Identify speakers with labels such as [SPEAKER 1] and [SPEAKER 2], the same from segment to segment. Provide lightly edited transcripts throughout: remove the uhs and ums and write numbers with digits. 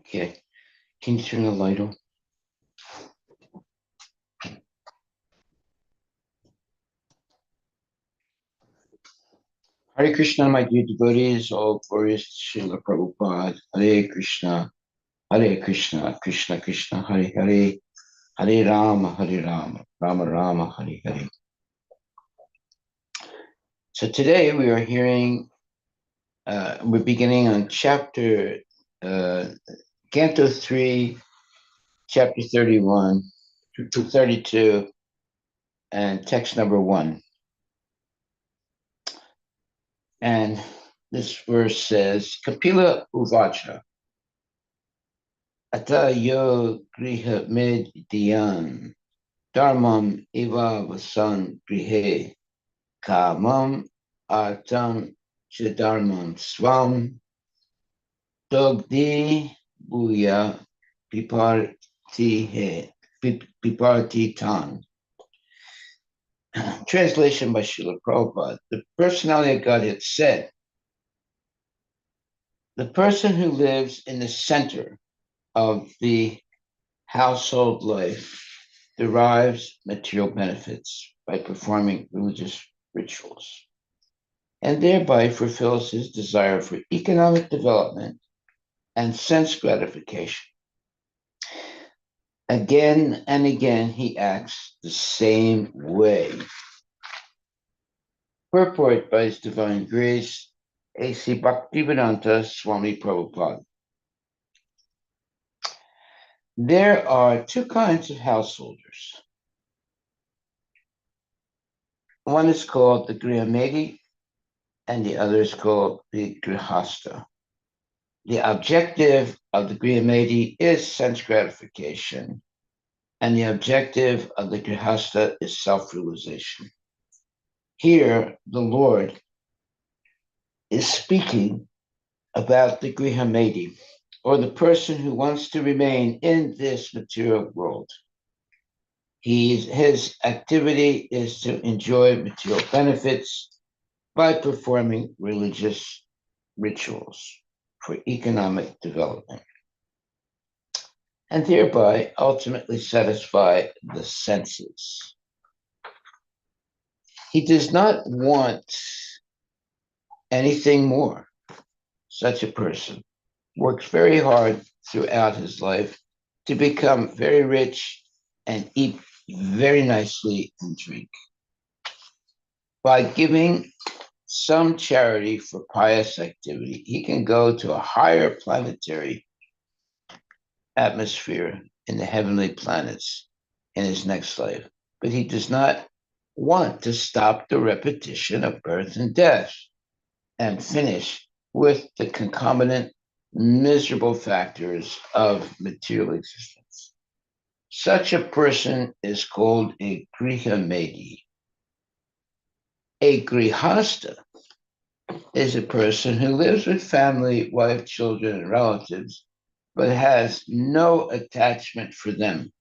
[SPEAKER 1] Okay. Can you turn the light on? Hare Krishna, my dear devotees, all glorious Srila Prabhupada. Hare Krishna, Krishna Krishna, Hare Hare, Hare Rama, Rama Rama, Hare Hare. So today we are we're beginning on chapter, Canto 3, chapter 31 to 32, and text number 1. And this verse says, Kapila Uvacha, Ata yo griha medyan, dharmam eva vasan grihe, kamam artam chidharmam swam, dogdi buya piparti tan. Translation by Srila Prabhupada. The personality of Godhead said, the person who lives in the center of the household life derives material benefits by performing religious rituals and thereby fulfills his desire for economic development and sense gratification. Again and again, he acts the same way. Purport by His Divine Grace, A.C. Bhaktivedanta Swami Prabhupada. There are two kinds of householders. One is called the Grihamedi, and the other is called the Grihasta. The objective of the Grihamedi is sense gratification, and the objective of the Grihasta is self-realization. Here, the Lord is speaking about the Grihamedi, or the person who wants to remain in this material world. His activity is to enjoy material benefits by performing religious rituals for economic development, and thereby ultimately satisfy the senses. He does not want anything more. Such a person works very hard throughout his life to become very rich and eat very nicely and drink. By giving some charity for pious activity, he can go to a higher planetary atmosphere in the heavenly planets in his next life. But he does not want to stop the repetition of birth and death and finish with the concomitant miserable factors of material existence. Such a person is called a Grihamedi. A Grihasta is a person who lives with family, wife, children, and relatives, but has no attachment for them.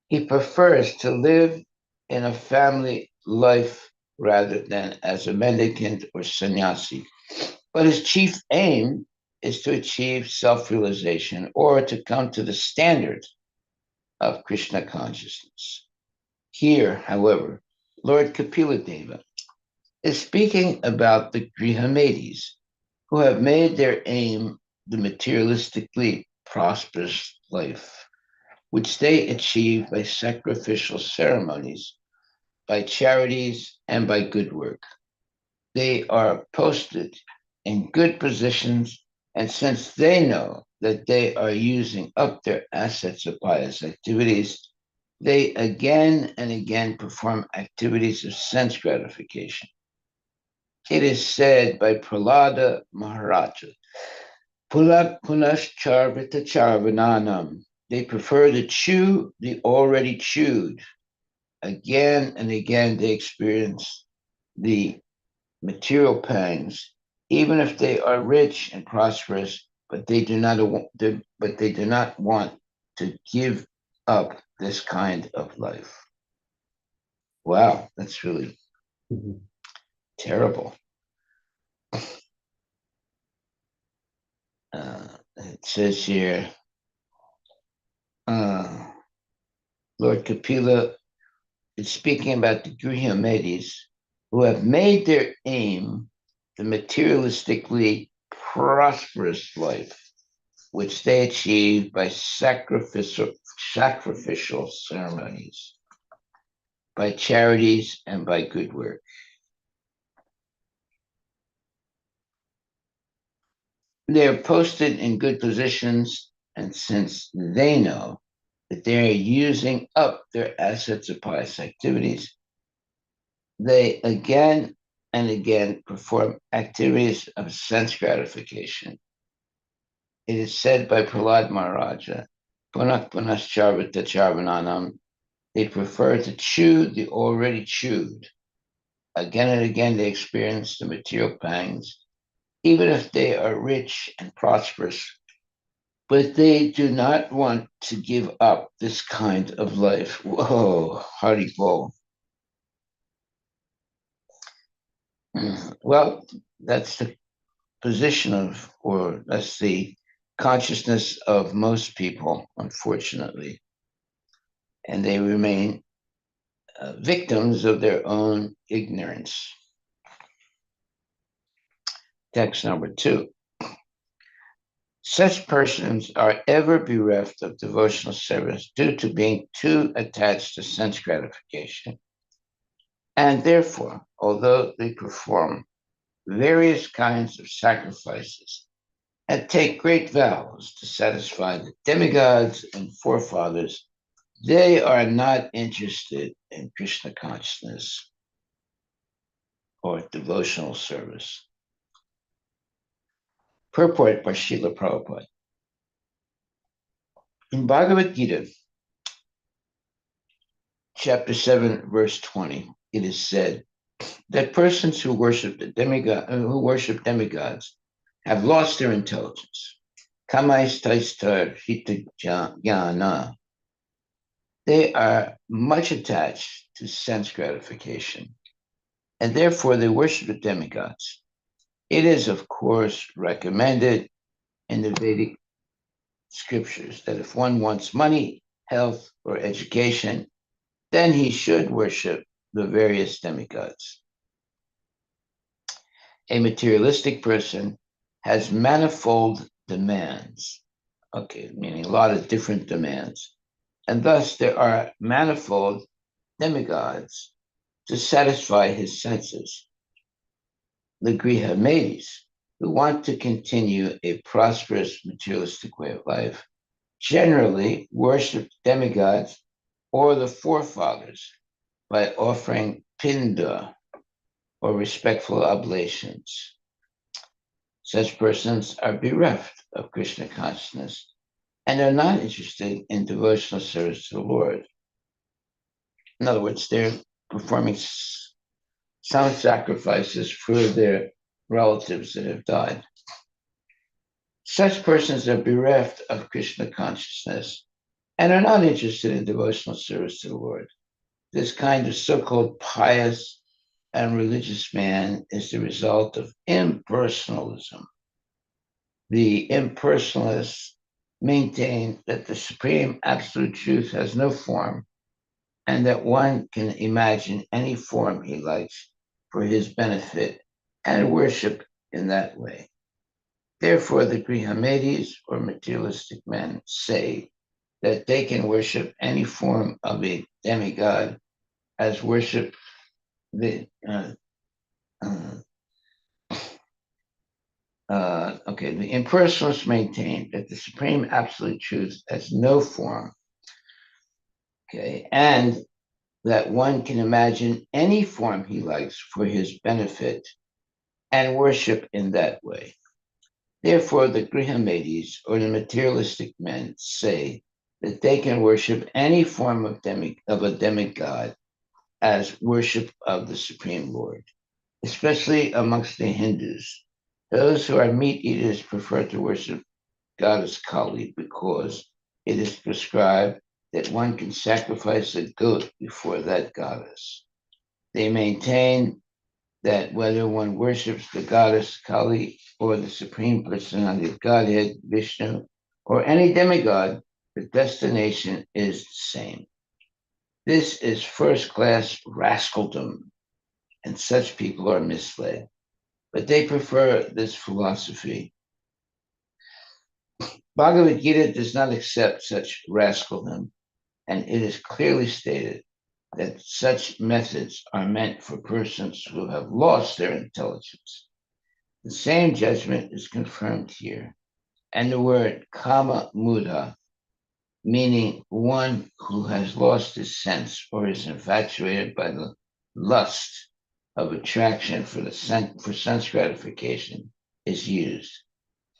[SPEAKER 1] He prefers to live in a family life rather than as a mendicant or sannyasi. But his chief aim is to achieve self-realization or to come to the standard of Krishna consciousness. Here, however, Lord Kapila Deva is speaking about the Grihamedis who have made their aim the materialistically prosperous life, which they achieve by sacrificial ceremonies, by charities, and by good work. They are posted in good positions, and since they know that they are using up their assets of pious activities, they again and again perform activities of sense gratification. It is said by Prahlada Maharaj, Punascharvita Charvananam. They prefer to chew the already chewed. Again and again, they experience the material pangs, even if they are rich and prosperous, but they do not want to give up this kind of life. Wow, that's really terrible. It says here, uh, Lord Kapila is speaking about the Grihamedes who have made their aim the materialistically prosperous life, which they achieve by sacrificial ceremonies, by charities, and by good work. They are posted in good positions, and since they know that they are using up their assets of pious activities, they again and again perform activities of sense gratification. It is said by Prahlad Maharaja, Punak Punascharvata Charvananam, they prefer to chew the already chewed. Again and again they experience the material pangs, even if they are rich and prosperous, but they do not want to give up this kind of life. Whoa, Haribol. Well, that's the position of, or that's the consciousness of most people, unfortunately. And they remain victims of their own ignorance. Text number 2. Such persons are ever bereft of devotional service due to being too attached to sense gratification. And therefore, although they perform various kinds of sacrifices and take great vows to satisfy the demigods and forefathers, they are not interested in Krishna consciousness or devotional service. Purport by Srila Prabhupada. In Bhagavad Gita, chapter 7, verse 20, it is said that persons who worship demigods have lost their intelligence. Kamaistaistar hita jnana. They are much attached to sense gratification, and therefore they worship the demigods. It is, of course, recommended in the Vedic scriptures that if one wants money, health, or education, then he should worship the various demigods. A materialistic person has manifold demands, okay, meaning a lot of different demands, and thus there are manifold demigods to satisfy his senses. The Grihamedis, who want to continue a prosperous materialistic way of life, generally worship demigods or the forefathers by offering pinda or respectful oblations. Such persons are bereft of Krishna consciousness and are not interested in devotional service to the Lord. In other words, they're performing some sacrifices for their relatives that have died. Such persons are bereft of Krishna consciousness and are not interested in devotional service to the Lord. This kind of so-called pious and religious man is the result of impersonalism. The impersonalists maintain that the supreme absolute truth has no form and that one can imagine any form he likes for his benefit and worship in that way. Therefore, the Grihamedis, or materialistic men, say that they can worship any form of a demigod as worship the the impersonalists maintain that the supreme absolute truth has no form, okay, and that one can imagine any form he likes for his benefit and worship in that way. Therefore, the Grihamedis, or the materialistic men, say that they can worship any form of a demigod as worship of the Supreme Lord, especially amongst the Hindus. Those who are meat eaters prefer to worship goddess Kali because it is prescribed that one can sacrifice a goat before that goddess. They maintain that whether one worships the goddess Kali or the supreme personality of Godhead, Vishnu, or any demigod, the destination is the same. This is first class rascaldom, and such people are misled. But they prefer this philosophy. Bhagavad Gita does not accept such rascaldom, and it is clearly stated that such methods are meant for persons who have lost their intelligence. The same judgment is confirmed here, and the word kama muda, meaning one who has lost his sense or is infatuated by the lust of attraction for sense gratification, is used.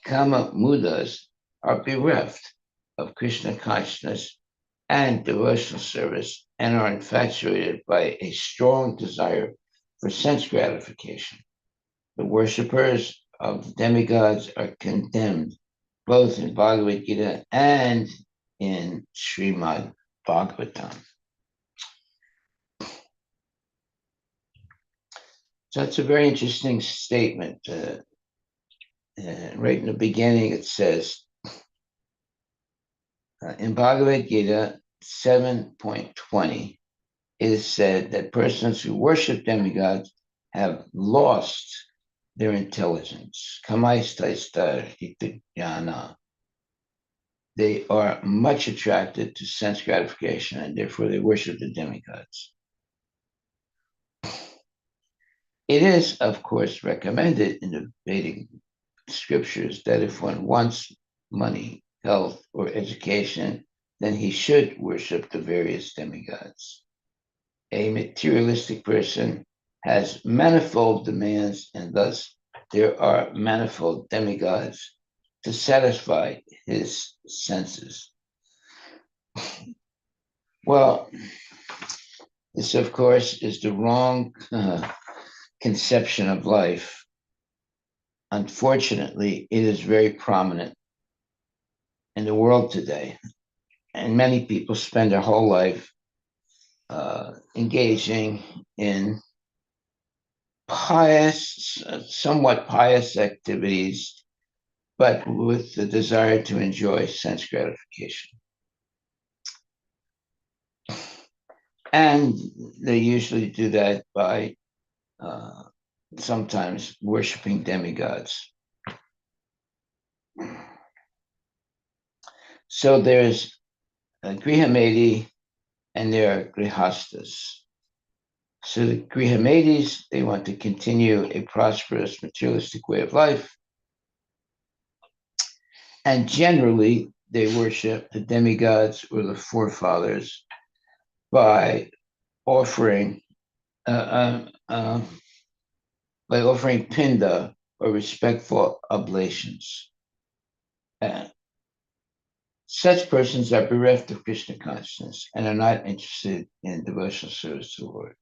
[SPEAKER 1] Kama mudas are bereft of Krishna consciousness and devotional service and are infatuated by a strong desire for sense gratification. The worshippers of the demigods are condemned both in Bhagavad Gita and in Srimad Bhagavatam. So it's a very interesting statement. Right in the beginning, it says in Bhagavad Gita 7.20, it is said that persons who worship demigods have lost their intelligence. They are much attracted to sense gratification and therefore they worship the demigods. It is, of course, recommended in the Vedic scriptures that if one wants money, health, or education, then he should worship the various demigods. A materialistic person has manifold demands, and thus there are manifold demigods to satisfy his senses. Well, this, of course, is the wrong conception of life. Unfortunately, it is very prominent in the world today. And many people spend their whole life engaging in pious, somewhat pious activities, but with the desire to enjoy sense gratification. And they usually do that by sometimes worshiping demigods. So there's Grihamedi and there are Grihastas. So the Grihamedis, they want to continue a prosperous materialistic way of life. And generally, they worship the demigods or the forefathers by offering pinda or respectful oblations. Such persons are bereft of Krishna consciousness and are not interested in devotional service to the Lord.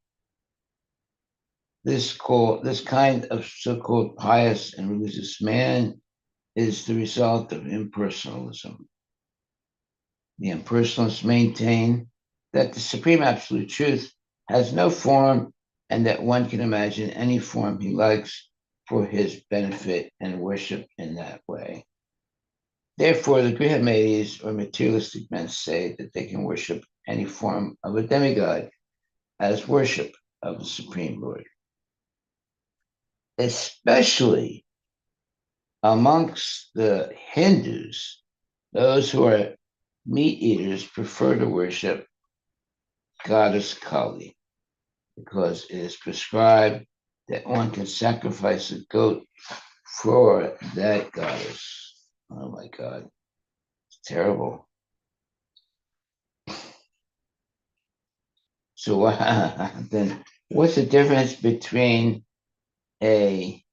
[SPEAKER 1] This kind of so-called pious and religious man is the result of impersonalism. The impersonalists maintain that the Supreme Absolute Truth has no form and that one can imagine any form he likes for his benefit and worship in that way. Therefore, the Grihamedis or materialistic men say that they can worship any form of a demigod as worship of the Supreme Lord. Especially amongst the Hindus, those who are meat eaters prefer to worship goddess Kali because it is prescribed that one can sacrifice a goat for that goddess. Oh my God, it's terrible. So then what's the difference between a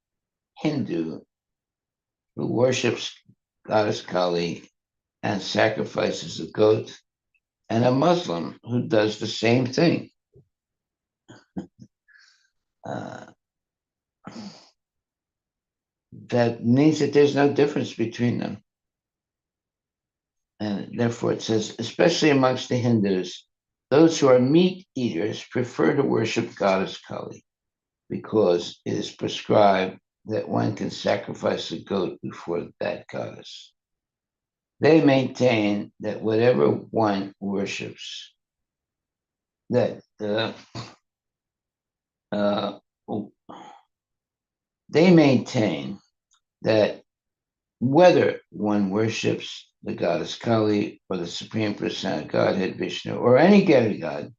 [SPEAKER 1] Hindu who worships goddess Kali and sacrifices a goat and a Muslim who does the same thing? Uh, that means that there's no difference between them. And therefore it says, especially amongst the Hindus, those who are meat eaters prefer to worship goddess Kali. because it is prescribed that one can sacrifice a goat before that goddess. They maintain that whatever one worships, that uh, they maintain that whether one worships the goddess Kali or the Supreme Personality Godhead Vishnu or any demigod,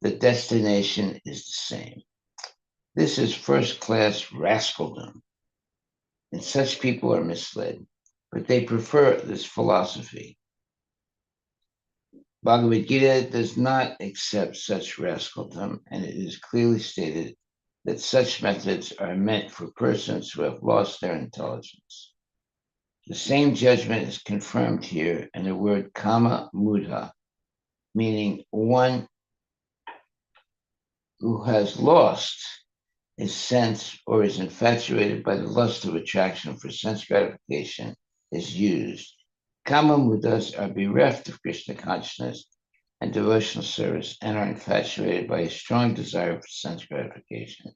[SPEAKER 1] the destination is the same. This is first class rascaldom, and such people are misled, but they prefer this philosophy. Bhagavad Gita does not accept such rascaldom, and it is clearly stated that such methods are meant for persons who have lost their intelligence. The same judgment is confirmed here in the word kama mudha, meaning one who has lost his sense or is infatuated by the lust of attraction for sense gratification is used. Kama mudhas are bereft of Krishna consciousness and devotional service and are infatuated by a strong desire for sense gratification.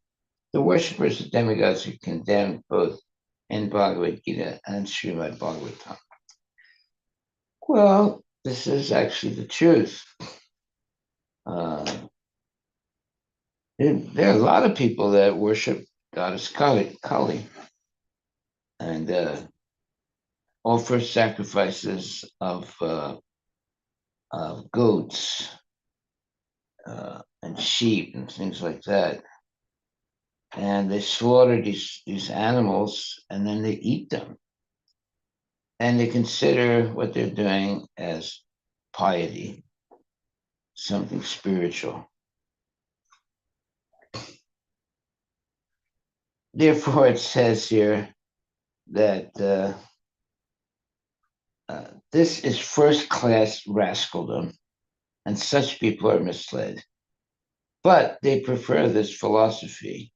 [SPEAKER 1] The worshippers of demigods are condemned both in Bhagavad Gita and Srimad Bhagavatam. Well, this is actually the truth. There are a lot of people that worship goddess Kali and offer sacrifices of goats and sheep and things like that. And they slaughter these animals and then they eat them. And they consider what they're doing as piety, something spiritual. Therefore, it says here that this is first class rascaldom, and such people are misled. But they prefer this philosophy.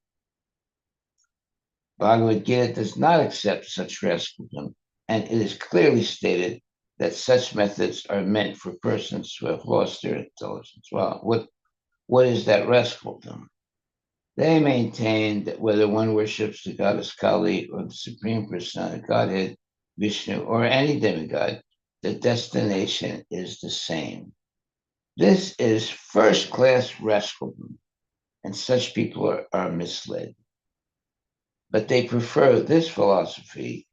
[SPEAKER 1] Bhagavad Gita does not accept such rascaldom, and it is clearly stated that such methods are meant for persons who have lost their intelligence. Well, what is that rascaldom? They maintain that whether one worships the goddess Kali or the Supreme Personality Godhead, Vishnu, or any demigod, the destination is the same. This is first class rascaldom, and such people are misled. But they prefer this philosophy.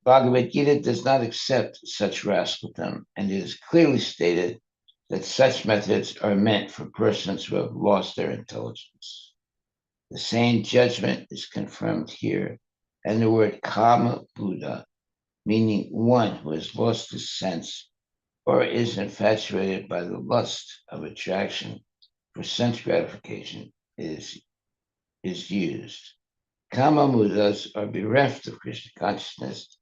[SPEAKER 1] Bhagavad Gita does not accept such rascaldom, and it is clearly stated that such methods are meant for persons who have lost their intelligence. The same judgment is confirmed here, and the word kama Buddha, meaning one who has lost his sense or is infatuated by the lust of attraction for sense gratification, is used. Kama Mudas are bereft of Krishna consciousness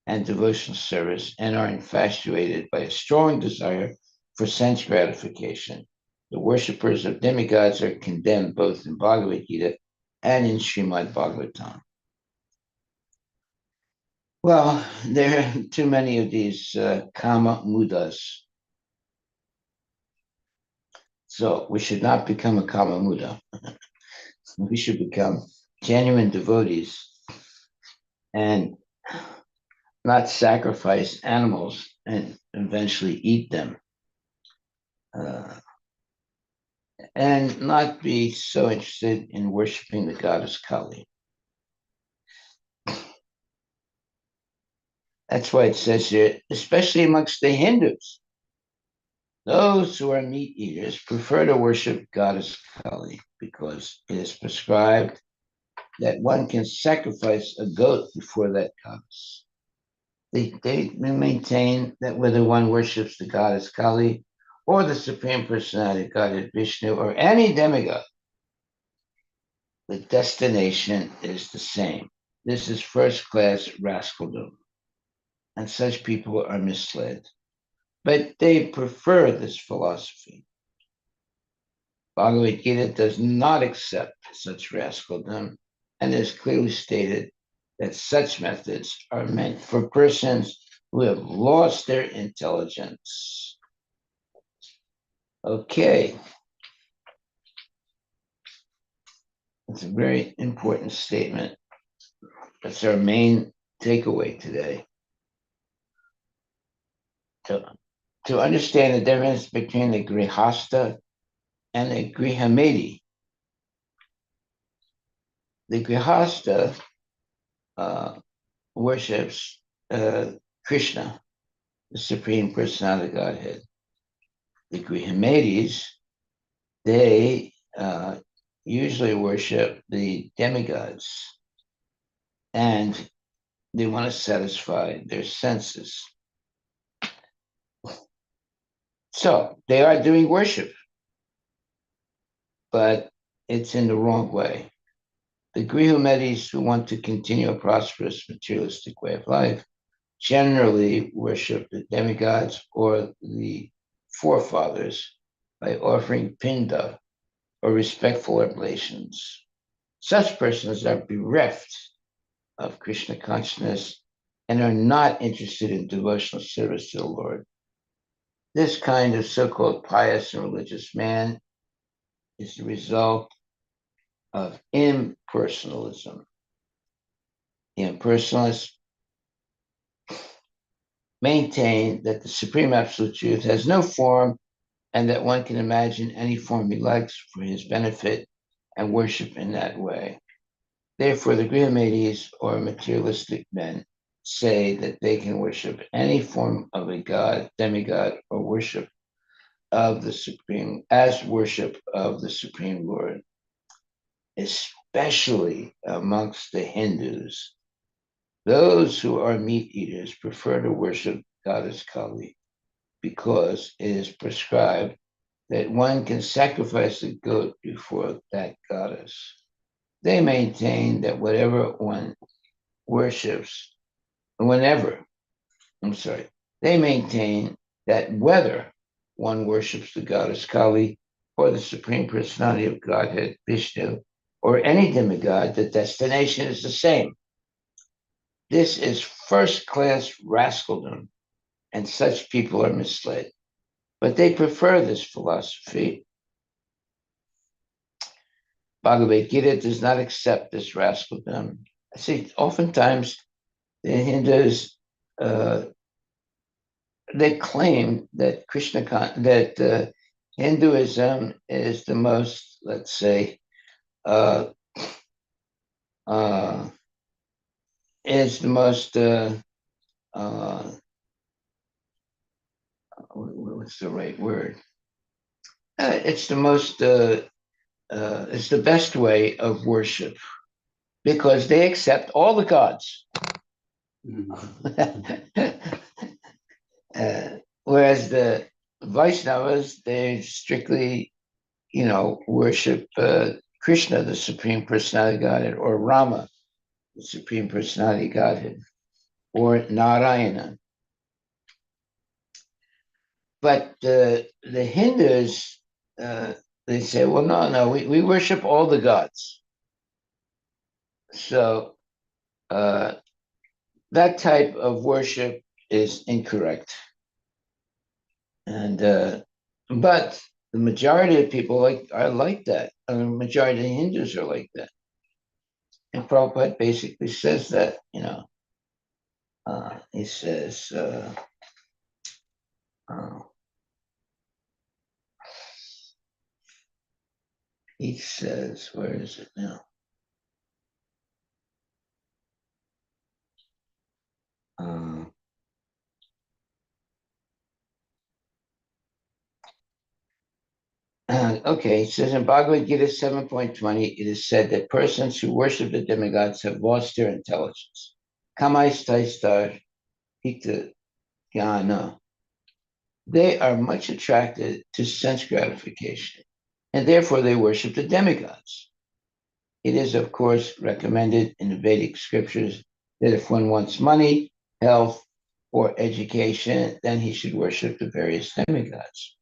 [SPEAKER 1] and devotional service and are infatuated by a strong desire for sense gratification. The worshippers of demigods are condemned both in Bhagavad Gita and in Srimad Bhagavatam. Well, there are too many of these kama mudas. So we should not become a kama muda. We should become genuine devotees and not sacrifice animals and eventually eat them. And not be so interested in worshiping the goddess Kali. That's why it says here, especially amongst the Hindus, those who are meat eaters prefer to worship goddess Kali because it is prescribed that one can sacrifice a goat before that goddess. They maintain that whether one worships the goddess Kali or the Supreme Personality Godhead Vishnu or any demigod, the destination is the same. This is first class rascaldom, and such people are misled. But they prefer this philosophy. Bhagavad Gita does not accept such rascaldom, and it is clearly stated that such methods are meant for persons who have lost their intelligence. Okay. It's a very important statement. That's our main takeaway today. To, to understand the difference between the Grihasta and the Grihamedi. The Grihasta uh, worships Krishna, the Supreme Personality of Godhead. The Grihamedis, they usually worship the demigods, and they want to satisfy their senses. So they are doing worship, but it's in the wrong way. The Grihumedis who want to continue a prosperous materialistic way of life generally worship the demigods or the forefathers by offering pinda or respectful oblations. Such persons are bereft of Krishna consciousness and are not interested in devotional service to the Lord. This kind of so-called pious and religious man is the result of impersonalism. Impersonalists maintain that the Supreme Absolute Truth has no form and that one can imagine any form he likes for his benefit and worship in that way. Therefore, the Grihomades or materialistic men say that they can worship any form of a god, demigod, or worship of the Supreme as worship of the Supreme Lord, especially amongst the Hindus. Those who are meat eaters prefer to worship Goddess Kali because it is prescribed that one can sacrifice a goat before that goddess. They maintain that whatever one worships, whenever, I'm sorry, they maintain that whether one worships the goddess Kali or the Supreme Personality of Godhead, Vishnu, or any demigod, the destination is the same. This is first class rascaldom, and such people are misled. But they prefer this philosophy. Bhagavad Gita does not accept this rascaldom. I see oftentimes the Hindus they claim that Hinduism is the most, let's say, uh, uh, is the most uh, what's the right word? It's the most it's the best way of worship because they accept all the gods. Whereas the Vaishnavas, they strictly, worship Krishna, the Supreme Personality Godhead, or Rama, the Supreme Personality Godhead, or Narayana. But the Hindus, they say, well, no, we worship all the gods. So that type of worship is incorrect. And but the majority of people are like that. The majority of Hindus are like that. And Prabhupada basically says that, he says, where is it now? Okay, it says in Bhagavad Gita 7.20, it is said that persons who worship the demigods have lost their intelligence. Kamaistaistar hita jnana. They are much attracted to sense gratification, and therefore they worship the demigods. It is, of course, recommended in the Vedic scriptures that if one wants money, health, or education, then he should worship the various demigods.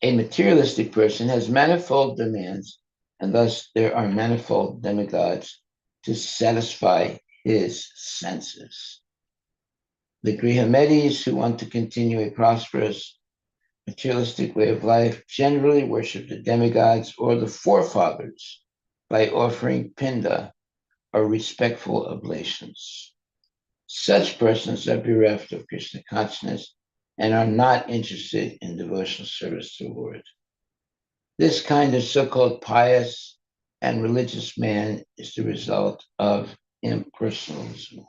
[SPEAKER 1] A materialistic person has manifold demands, and thus there are manifold demigods to satisfy his senses. The Grihomedis who want to continue a prosperous materialistic way of life generally worship the demigods or the forefathers by offering pinda or respectful oblations. Such persons are bereft of Krishna consciousness and are not interested in devotional service to the Lord. This kind of so-called pious and religious man is the result of impersonalism.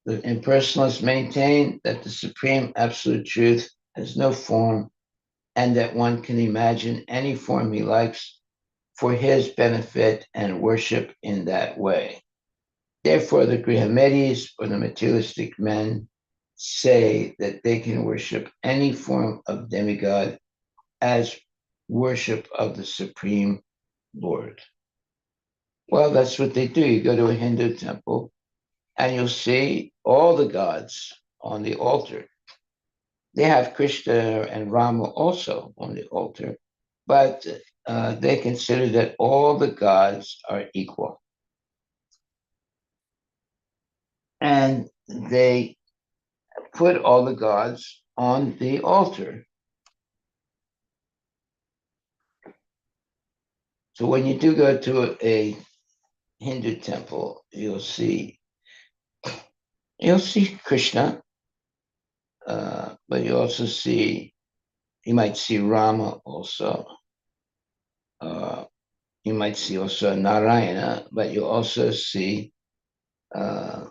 [SPEAKER 1] The impersonalists maintain that the supreme absolute truth has no form and that one can imagine any form he likes for his benefit and worship in that way. Therefore, the Grihamedis or the materialistic men say that they can worship any form of demigod as worship of the Supreme Lord. Well, that's what they do. You go to a Hindu temple and you'll see all the gods on the altar. They have Krishna and Rama also on the altar, but they consider that all the gods are equal. And they put all the gods on the altar. So when you do go to a Hindu temple, you'll see Krishna, but you might see Rama also. You might see also Narayana, but you also see a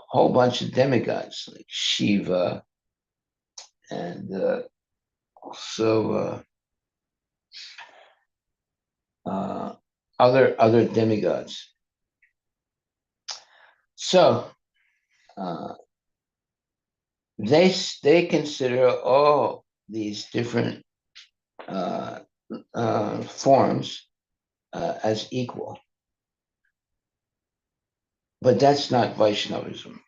[SPEAKER 1] whole bunch of demigods like Shiva and also other demigods. So they consider all these different forms as equal, but that's not Vaishnavism.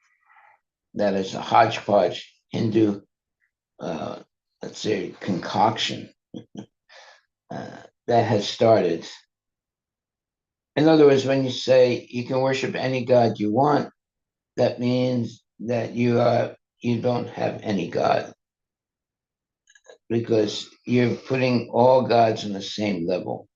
[SPEAKER 1] That is a hodgepodge Hindu, let's say, concoction that has started. In other words, when you say you can worship any god you want, that means that you don't have any god, because you're putting all gods on the same level.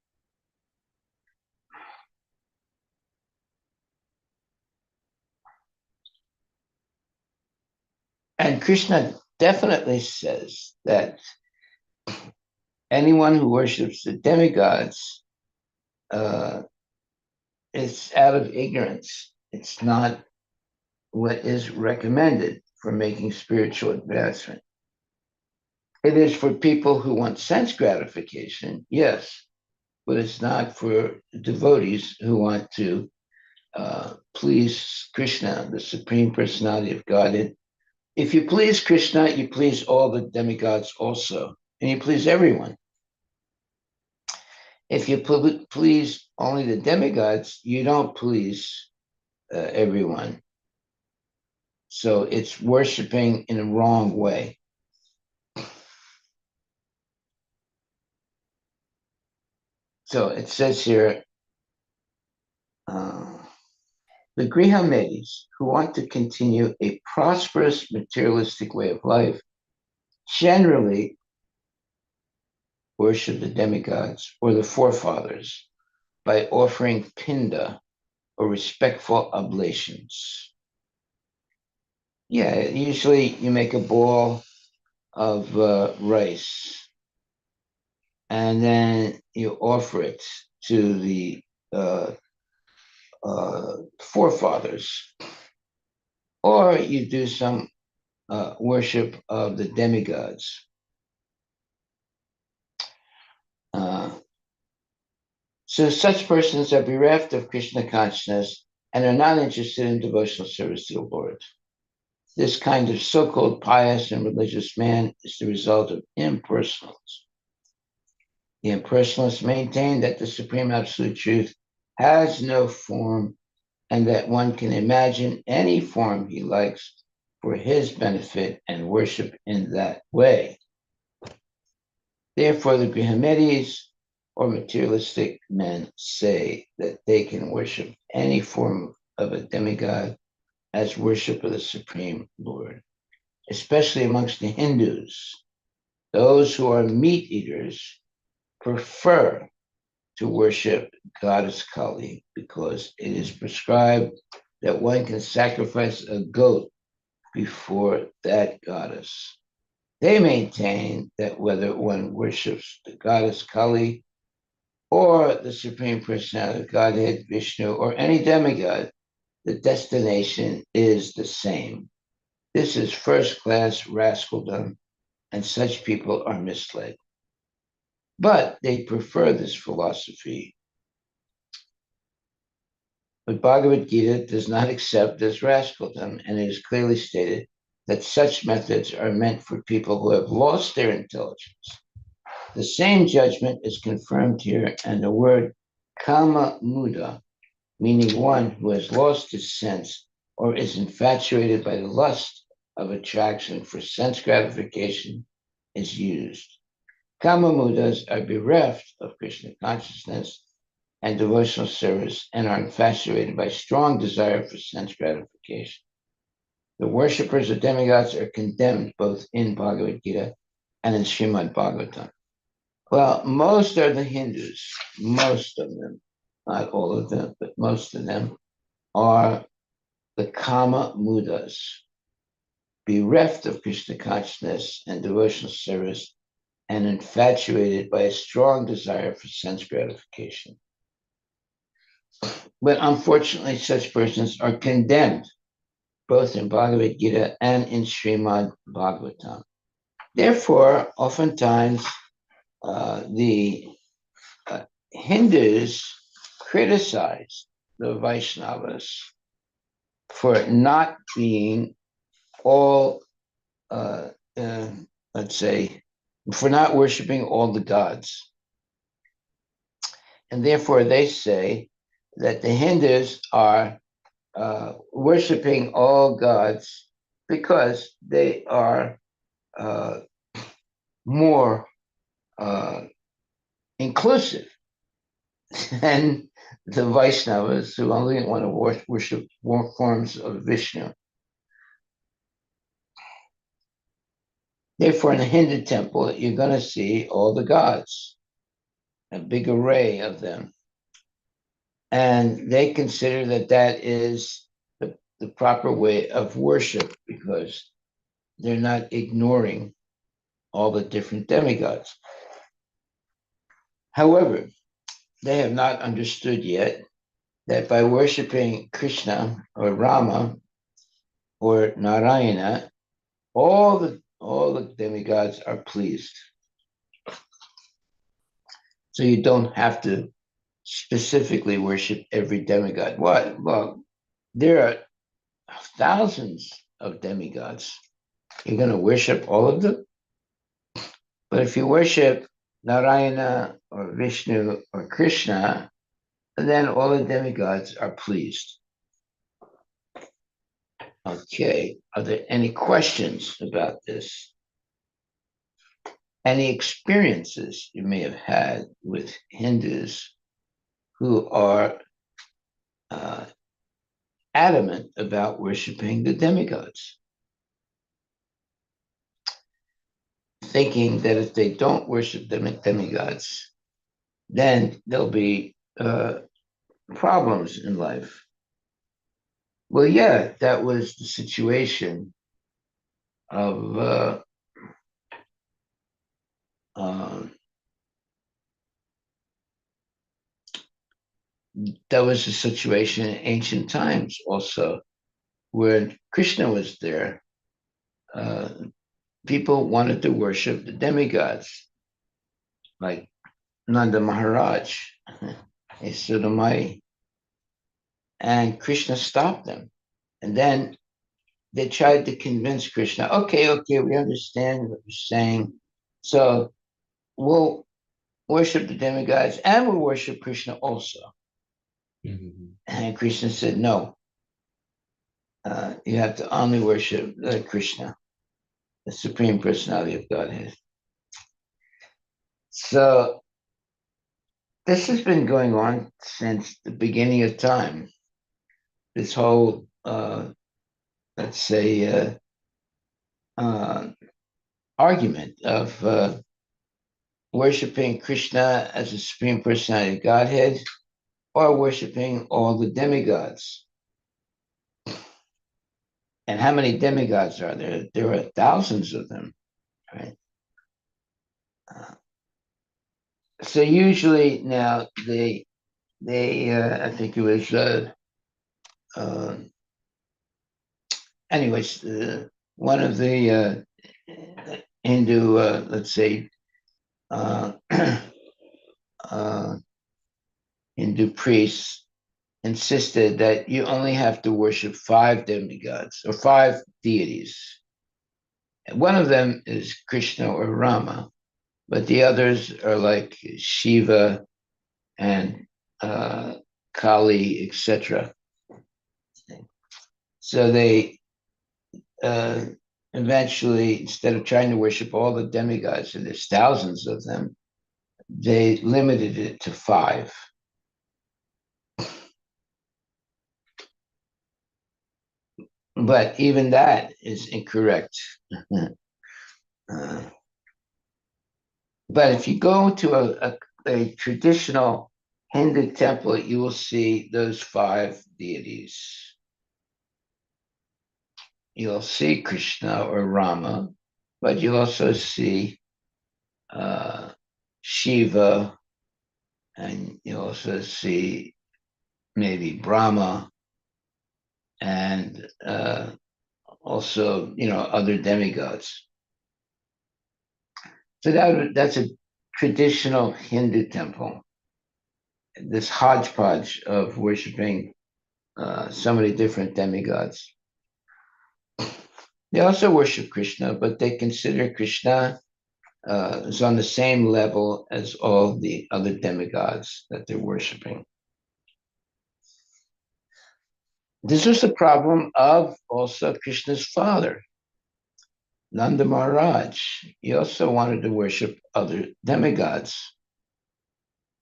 [SPEAKER 1] And Krishna definitely says that anyone who worships the demigods uh, is out of ignorance. It's not what is recommended for making spiritual advancement. It is for people who want sense gratification, yes, but it's not for devotees who want to please Krishna, the Supreme Personality of Godhead. If you please Krishna, you please all the demigods also, and you please everyone. If you please only the demigods, you don't please everyone. So it's worshiping in a wrong way. So it says here, the Grihamedis, who want to continue a prosperous materialistic way of life, generally worship the demigods or the forefathers by offering pinda or respectful oblations. Yeah, usually you make a ball of rice and then you offer it to the forefathers, or you do some worship of the demigods. Uh, so such persons are bereft of Krishna consciousness and are not interested in devotional service to the Lord. This kind of so-called pious and religious man is the result of impersonalism. The impersonalists maintain that the supreme absolute truth has no form and that one can imagine any form he likes for his benefit and worship in that way. Therefore, the Grihamedis or materialistic men say that they can worship any form of a demigod as worship of the Supreme Lord, especially amongst the Hindus. Those who are meat eaters prefer to worship goddess Kali because it is prescribed that one can sacrifice a goat before that goddess. They maintain that whether one worships the goddess Kali or the Supreme Personality of Godhead, Vishnu, or any demigod, the destination is the same. This is first class rascaldom, and such people are misled. But they prefer this philosophy. But Bhagavad Gita does not accept as rascaldom, and it is clearly stated that such methods are meant for people who have lost their intelligence. The same judgment is confirmed here, and the word kama muda, meaning one who has lost his sense or is infatuated by the lust of attraction for sense gratification, is used. Kama mudas are bereft of Krishna consciousness and devotional service and are infatuated by strong desire for sense gratification. The worshippers of demigods are condemned both in Bhagavad Gita and in Srimad Bhagavatam. Well, most of the Hindus, most of them, not all of them, but most of them, are the Kama Mudas, bereft of Krishna consciousness and devotional service, and infatuated by a strong desire for sense gratification. But unfortunately, such persons are condemned both in Bhagavad Gita and in Srimad Bhagavatam. Therefore, oftentimes the Hindus criticize the Vaishnavas for not being all, let's say, for not worshiping all the gods. And therefore, they say that the Hindus are worshiping all gods because they are more inclusive than the Vaishnavas who only want to worship more forms of Vishnu. Therefore, in the Hindu temple, you're going to see all the gods, a big array of them. And they consider that that is the proper way of worship because they're not ignoring all the different demigods. However, they have not understood yet that by worshiping Krishna or Rama or Narayana, all the demigods are pleased. So you don't have to specifically worship every demigod. What? Well, there are thousands of demigods. You're going to worship all of them? But if you worship Narayana or Vishnu or Krishna, then all the demigods are pleased. Okay, are there any questions about this? Any experiences you may have had with Hindus who are adamant about worshiping the demigods, thinking that if they don't worship the demigods, then there'll be problems in life. Well, yeah, that was the situation of that was the situation in ancient times also, where Krishna was there. People wanted to worship the demigods, like Nanda Maharaj, Sudamai, and Krishna stopped them. And then they tried to convince Krishna, okay, we understand what you're saying. So we'll worship the demigods and we'll worship Krishna also. Mm-hmm. And Krishna said, no, you have to only worship Krishna, the Supreme Personality of Godhead. So this has been going on since the beginning of time. This whole, let's say, argument of worshiping Krishna as a supreme personality of Godhead or worshiping all the demigods. And how many demigods are there? There are thousands of them, right? So usually now they I think it was uh, anyways one of the Hindu let's say uh, uh, Hindu priests insisted that you only have to worship five demigods or five deities. One of them is Krishna or Rama, but the others are like Shiva and uh, Kali, etc. So they uh, eventually, instead of trying to worship all the demigods, and there's thousands of them, they limited it to five. But even that is incorrect. uh, but if you go to a traditional Hindu temple, you will see those five deities. You'll see Krishna or Rama, but you also see uh, Shiva, and you also see maybe Brahma, and also other demigods. So that's a traditional Hindu temple. This hodgepodge of worshiping so many different demigods. They also worship Krishna, but they consider Krishna is on the same level as all the other demigods that they're worshiping. This was the problem of also Krishna's father, Nanda Maharaj. He also wanted to worship other demigods.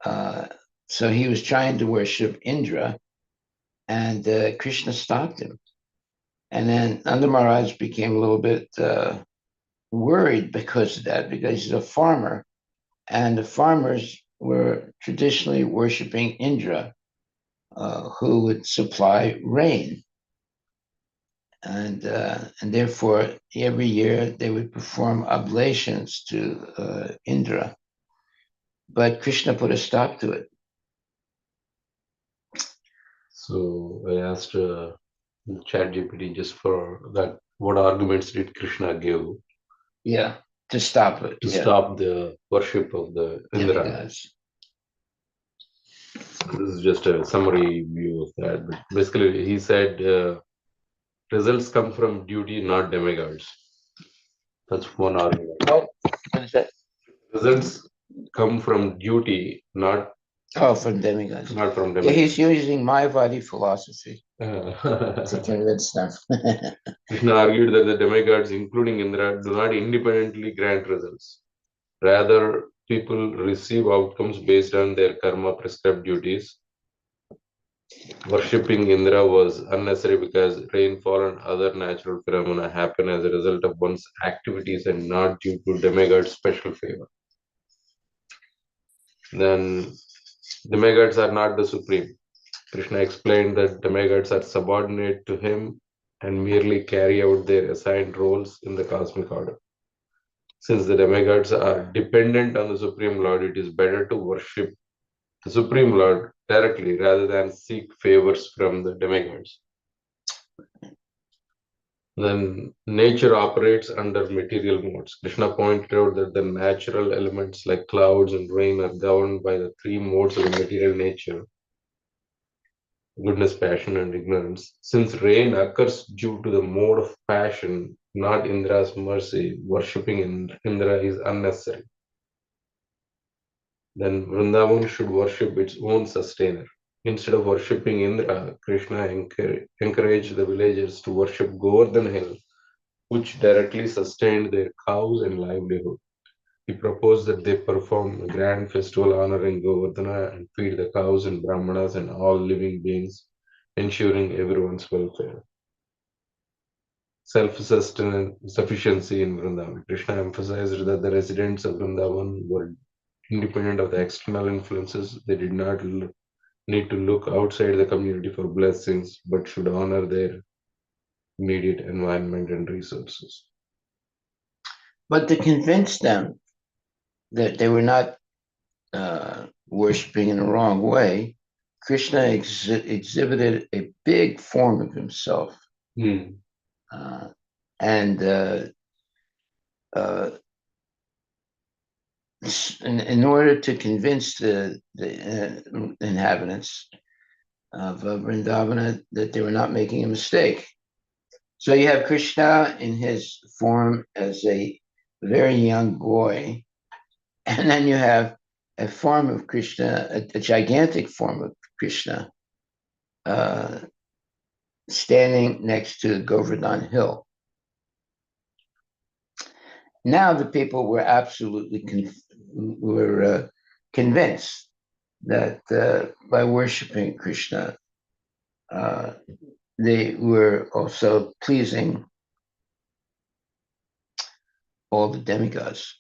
[SPEAKER 1] Uh, so he was trying to worship Indra, and Krishna stopped him. And then Nanda Maharaj became a little bit worried because of that, because he's a farmer, and the farmers were traditionally worshiping Indra, who would supply rain. And therefore, every year they would perform oblations to Indra. But Krishna put a stop to it.
[SPEAKER 2] So I asked ChatGPT just for that. What arguments did Krishna give
[SPEAKER 1] Yeah, to stop it.
[SPEAKER 2] to
[SPEAKER 1] Yeah,
[SPEAKER 2] stop the worship of the Indra?
[SPEAKER 1] demigods.
[SPEAKER 2] This is just a summary view of that. But basically, he said results come from duty, not demigods. That's one argument.
[SPEAKER 1] What is that?
[SPEAKER 2] Results come from duty,
[SPEAKER 1] Oh, from demigods.
[SPEAKER 2] not from
[SPEAKER 1] Yeah, he's
[SPEAKER 2] demigods.
[SPEAKER 1] using Mayavadi philosophy to
[SPEAKER 2] Uh,
[SPEAKER 1] convince them.
[SPEAKER 2] Krishna argued that the demigods, including Indra, do not independently grant results. Rather, people receive outcomes based on their karma prescribed duties. Worshipping Indra was unnecessary because rainfall and other natural phenomena happen as a result of one's activities and not due to demigod's special favor. Then, demigods are not the supreme. Krishna explained that demigods are subordinate to him and merely carry out their assigned roles in the cosmic order. Since the demigods are dependent on the Supreme Lord, it is better to worship the Supreme Lord directly rather than seek favors from the demigods. Then nature operates under material modes. Krishna pointed out that the natural elements like clouds and rain are governed by the three modes of the material nature: goodness, passion, and ignorance. Since rain occurs due to the mode of passion, not Indra's mercy, worshipping Indra is unnecessary. Then Vrindavan should worship its own sustainer. Instead of worshipping Indra, Krishna encouraged the villagers to worship Govardhan Hill, which directly sustained their cows and livelihood. He proposed that they perform a grand festival honoring Govardhana and feed the cows and brahmanas and all living beings, ensuring everyone's welfare. self-sufficiency in Vrindavan. Krishna emphasized that the residents of Vrindavan were independent of the external influences. They did not need to look outside the community for blessings, but should honor their immediate environment and resources.
[SPEAKER 1] But to convince them that they were not worshiping in the wrong way, Krishna exhibited a big form of himself. Uh, and uh, in order to convince the inhabitants of Vrindavana that they were not making a mistake. So you have Krishna in his form as a very young boy, and then you have a form of Krishna, a gigantic form of Krishna, uh, standing next to Govardhan Hill. Now the people were absolutely convinced that by worshiping Krishna, uh, they were also pleasing all the demigods.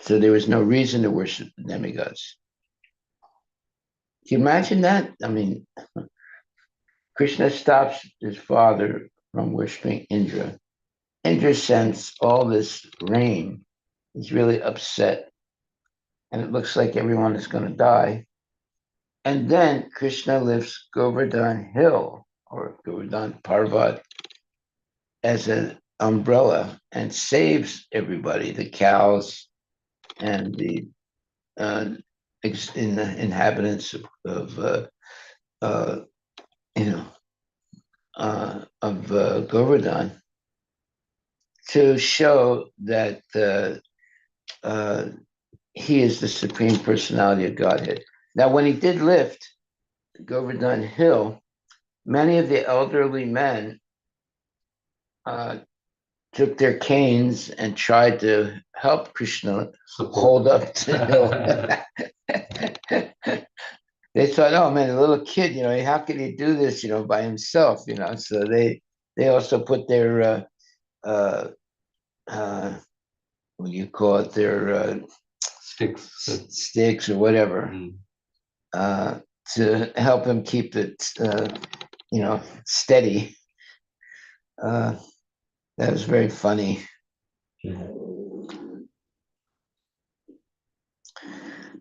[SPEAKER 1] So there was no reason to worship the demigods. Can you imagine that? I mean, Krishna stops his father from worshiping Indra. Indra sends all this rain. He's really upset, and it looks like everyone is going to die. And then Krishna lifts Govardhan Hill or Govardhan Parvat as an umbrella and saves everybody, the cows and the inhabitants uh, you know, of Govardhan, to show that he is the Supreme Personality of Godhead. Now, when he did lift Govardhan Hill, many of the elderly men took their canes and tried to help Krishna hold up the hill. They thought, oh man, a little kid, how could he do this, by himself, So they also put their what do you call it, their sticks or whatever, to help him keep it, steady. That was very funny.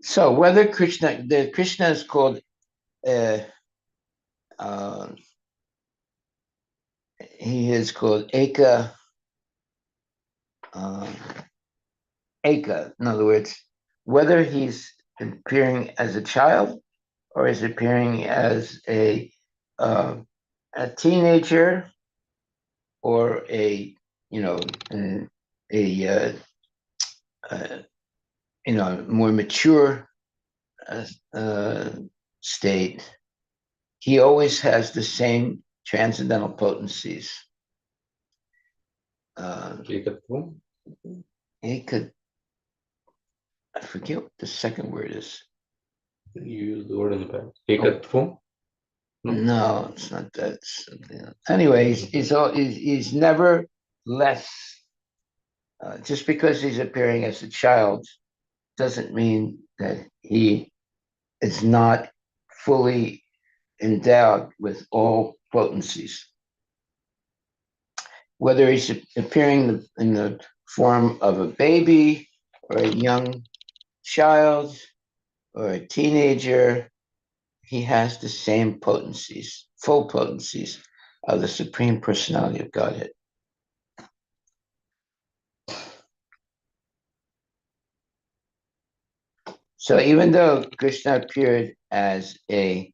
[SPEAKER 1] So whether Krishna is called he is called Eka. Eka, in other words, whether he's appearing as a child or is appearing as a teenager or a you know a more mature state, he always has the same transcendental potencies. He could, I forget what the second word is.
[SPEAKER 2] You use the word in the past. Ekatvam?
[SPEAKER 1] No, it's not that. Anyway, he's never less. Just because he's appearing as a child doesn't mean that he is not fully endowed with all potencies. Whether he's appearing in the form of a baby or a young child or a teenager, he has the same potencies, full potencies of the Supreme Personality of Godhead. So even though Krishna appeared as a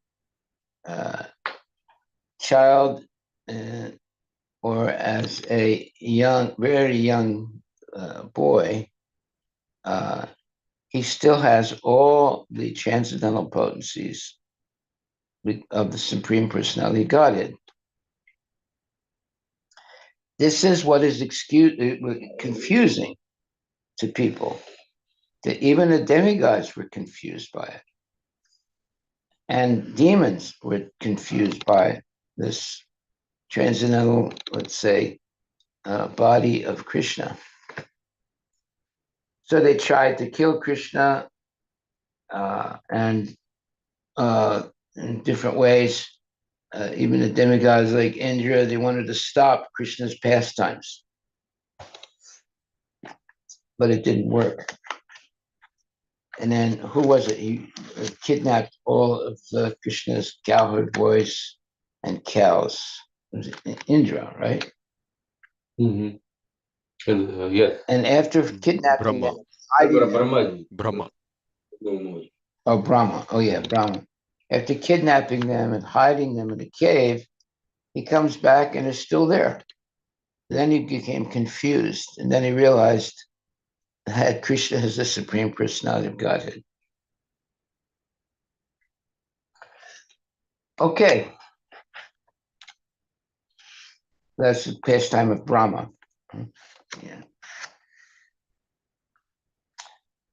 [SPEAKER 1] child or as a very young boy, he still has all the transcendental potencies of the Supreme Personality of Godhead. This is what is confusing to people, that even the demigods were confused by it. And demons were confused by this transcendental, let's say, body of Krishna. So they tried to kill Krishna and in different ways. Even the demigods like Indra, they wanted to stop Krishna's pastimes, but it didn't work. And then who was it? He kidnapped all of Krishna's cowherd boys and cows. It was Indra, right?
[SPEAKER 2] Mm-hmm. Yes.
[SPEAKER 1] And after kidnapping
[SPEAKER 3] Brahma.
[SPEAKER 1] them, hiding them,
[SPEAKER 2] Brahmaji.
[SPEAKER 3] Brahma.
[SPEAKER 1] oh Brahma, oh yeah, Brahma. After kidnapping them and hiding them in a cave, he comes back and is still there. Then he became confused, and then he realized that Krishna is the Supreme Personality of Godhead. Okay, that's the pastime of Brahma. Yeah.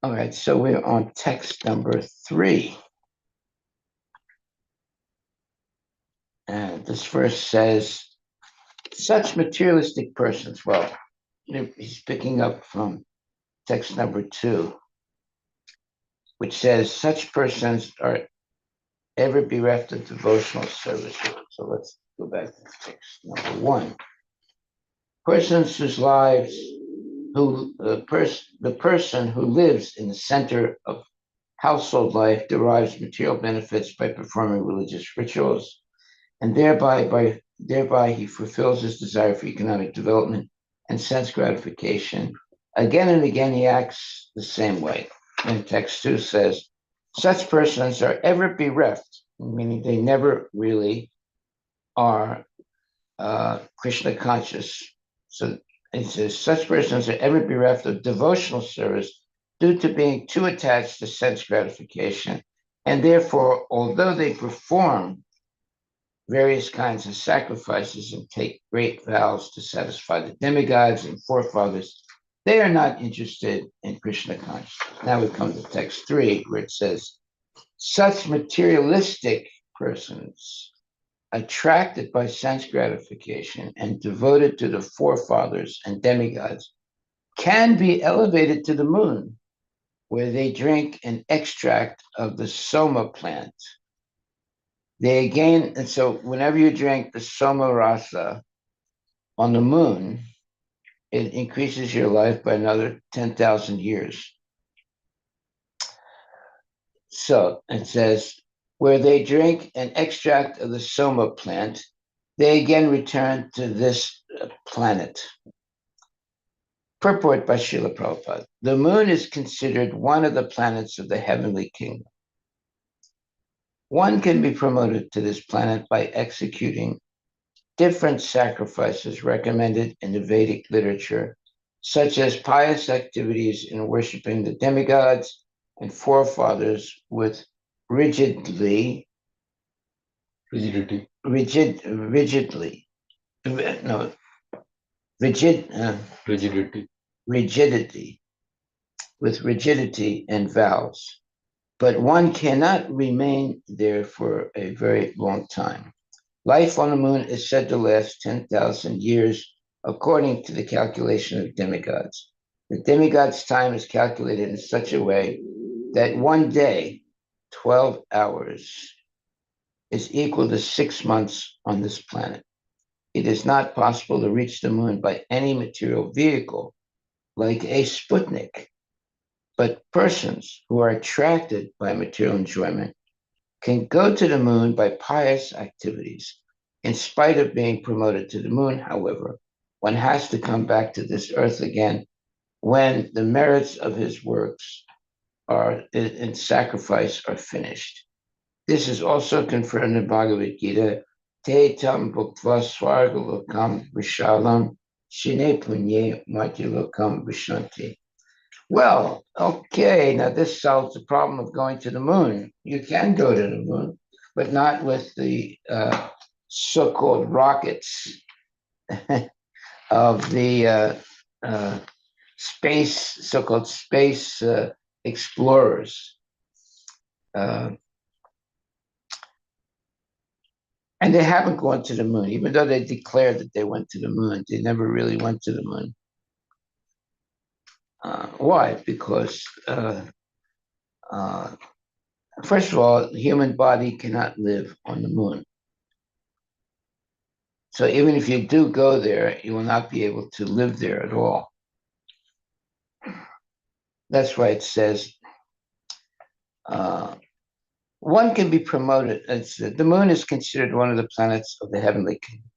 [SPEAKER 1] All right, so we're on text number 3. And this verse says, such materialistic persons, well, he's picking up from text number 2, which says, such persons are ever bereft of devotional service. So let's go back to text number 1. Persons whose lives, the person who lives in the center of household life derives material benefits by performing religious rituals, and thereby he fulfills his desire for economic development and sense gratification. Again and again, he acts the same way. And text 2 says, such persons are ever bereft, meaning they never really are Krishna conscious. So it says, such persons are ever bereft of devotional service due to being too attached to sense gratification. And therefore, although they perform various kinds of sacrifices and take great vows to satisfy the demigods and forefathers, they are not interested in Krishna consciousness. Now we come to text 3, where it says, such materialistic persons attracted by sense gratification and devoted to the forefathers and demigods can be elevated to the moon, where they drink an extract of the soma plant. They again, and so whenever you drink the soma rasa on the moon, it increases your life by another 10,000 years. So it says, where they drink an extract of the soma plant, they again return to this planet. Purport by Srila Prabhupada. The moon is considered one of the planets of the heavenly kingdom. One can be promoted to this planet by executing different sacrifices recommended in the Vedic literature, such as pious activities in worshiping the demigods and forefathers with rigidity, no,
[SPEAKER 2] Rigidity.
[SPEAKER 1] rigidity, with rigidity and vows. But one cannot remain there for a very long time. Life on the moon is said to last 10,000 years, according to the calculation of demigods. The demigods' time is calculated in such a way that one day, 12 hours, is equal to 6 months on this planet. It is not possible to reach the moon by any material vehicle, like a Sputnik, but persons who are attracted by material enjoyment can go to the moon by pious activities. In spite of being promoted to the moon, however, one has to come back to this earth again when the merits of his works are in sacrifice are finished. This is also confirmed in Bhagavad Gita. Te tam bhuktva swargalokam vishalam shine punye matyalokam vishanti. Well, okay, now this solves the problem of going to the moon. You can go to the moon, but not with the so-called rockets of the so-called space explorers. Uh, And they haven't gone to the moon, even though they declared that they went to the moon. They never really went to the moon. Why? Because uh, first of all, the human body cannot live on the moon. So even if you do go there, you will not be able to live there at all. That's why it says uh, one can be promoted. The moon is considered one of the planets of the heavenly kingdom.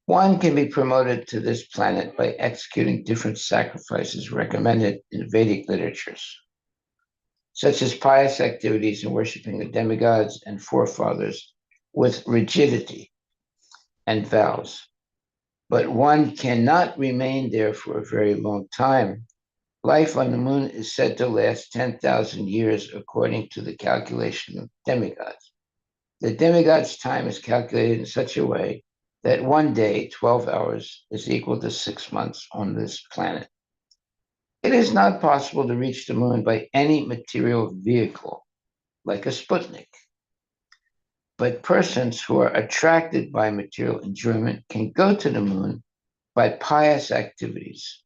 [SPEAKER 1] One can be promoted to this planet by executing different sacrifices recommended in Vedic literatures, such as pious activities and worshiping the demigods and forefathers with rigidity and vows. But one cannot remain there for a very long time. Life on the moon is said to last 10,000 years according to the calculation of demigods. The demigod's time is calculated in such a way that one day, 12 hours, is equal to 6 months on this planet. It is not possible to reach the moon by any material vehicle, like a Sputnik. But persons who are attracted by material enjoyment can go to the moon by pious activities.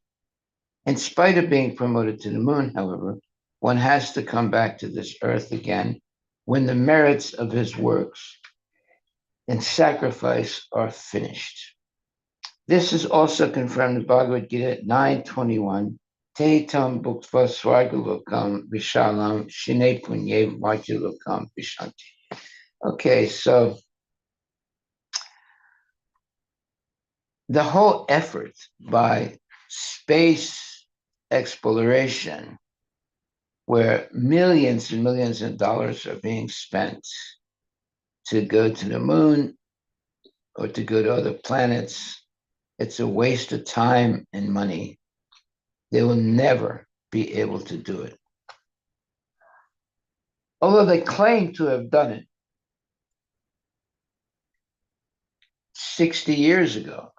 [SPEAKER 1] In spite of being promoted to the moon, however, one has to come back to this earth again when the merits of his works and sacrifice are finished. This is also confirmed in Bhagavad Gita 9:21. Te tam bhuktva swargalokam vishalam shine punye vajjalokam vishanti. Okay, so the whole effort by space exploration, where millions and millions of dollars are being spent to go to the moon or to go to other planets, it's a waste of time and money. They will never be able to do it. Although they claim to have done it 60 years ago.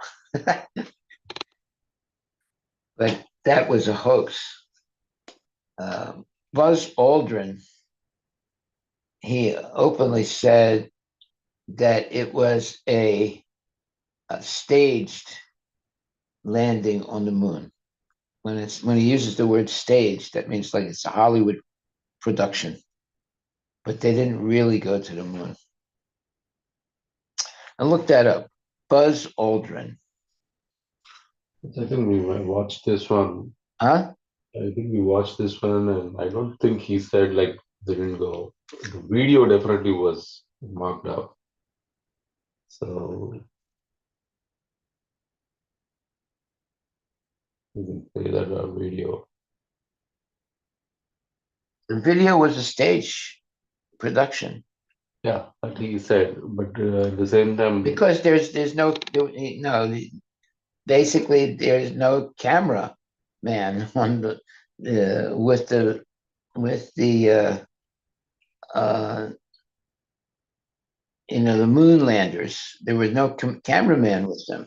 [SPEAKER 1] But that was a hoax. Buzz Aldrin, he openly said that it was a staged landing on the moon. When he uses the word staged, that means like it's a Hollywood production. But they didn't really go to the moon. And look that up. Buzz Aldrin.
[SPEAKER 2] I think we watched this one.
[SPEAKER 1] Huh?
[SPEAKER 2] I think we watched this one, and I don't think he said like didn't go. The video definitely was marked out. So you can play that video.
[SPEAKER 1] The video was a stage production.
[SPEAKER 2] Yeah, that he said, but at the same time,
[SPEAKER 1] Because there's no basically there's no camera man on with the uh, the moon landers. There was no cameraman with them.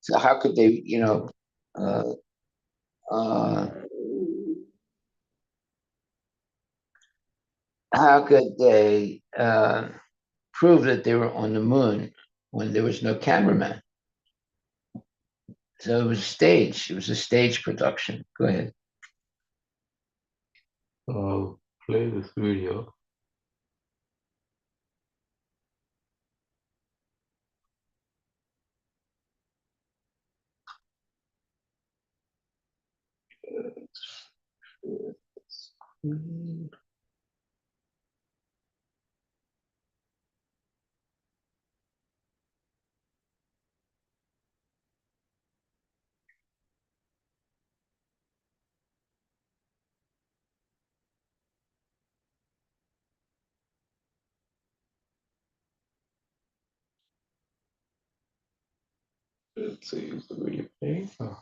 [SPEAKER 1] So how could they uh, uh, how could they prove that they were on the moon when there was no cameraman? So it was staged. It was a stage production. Go ahead.
[SPEAKER 2] I'll play this video. Let's see, is the video playing? Oh.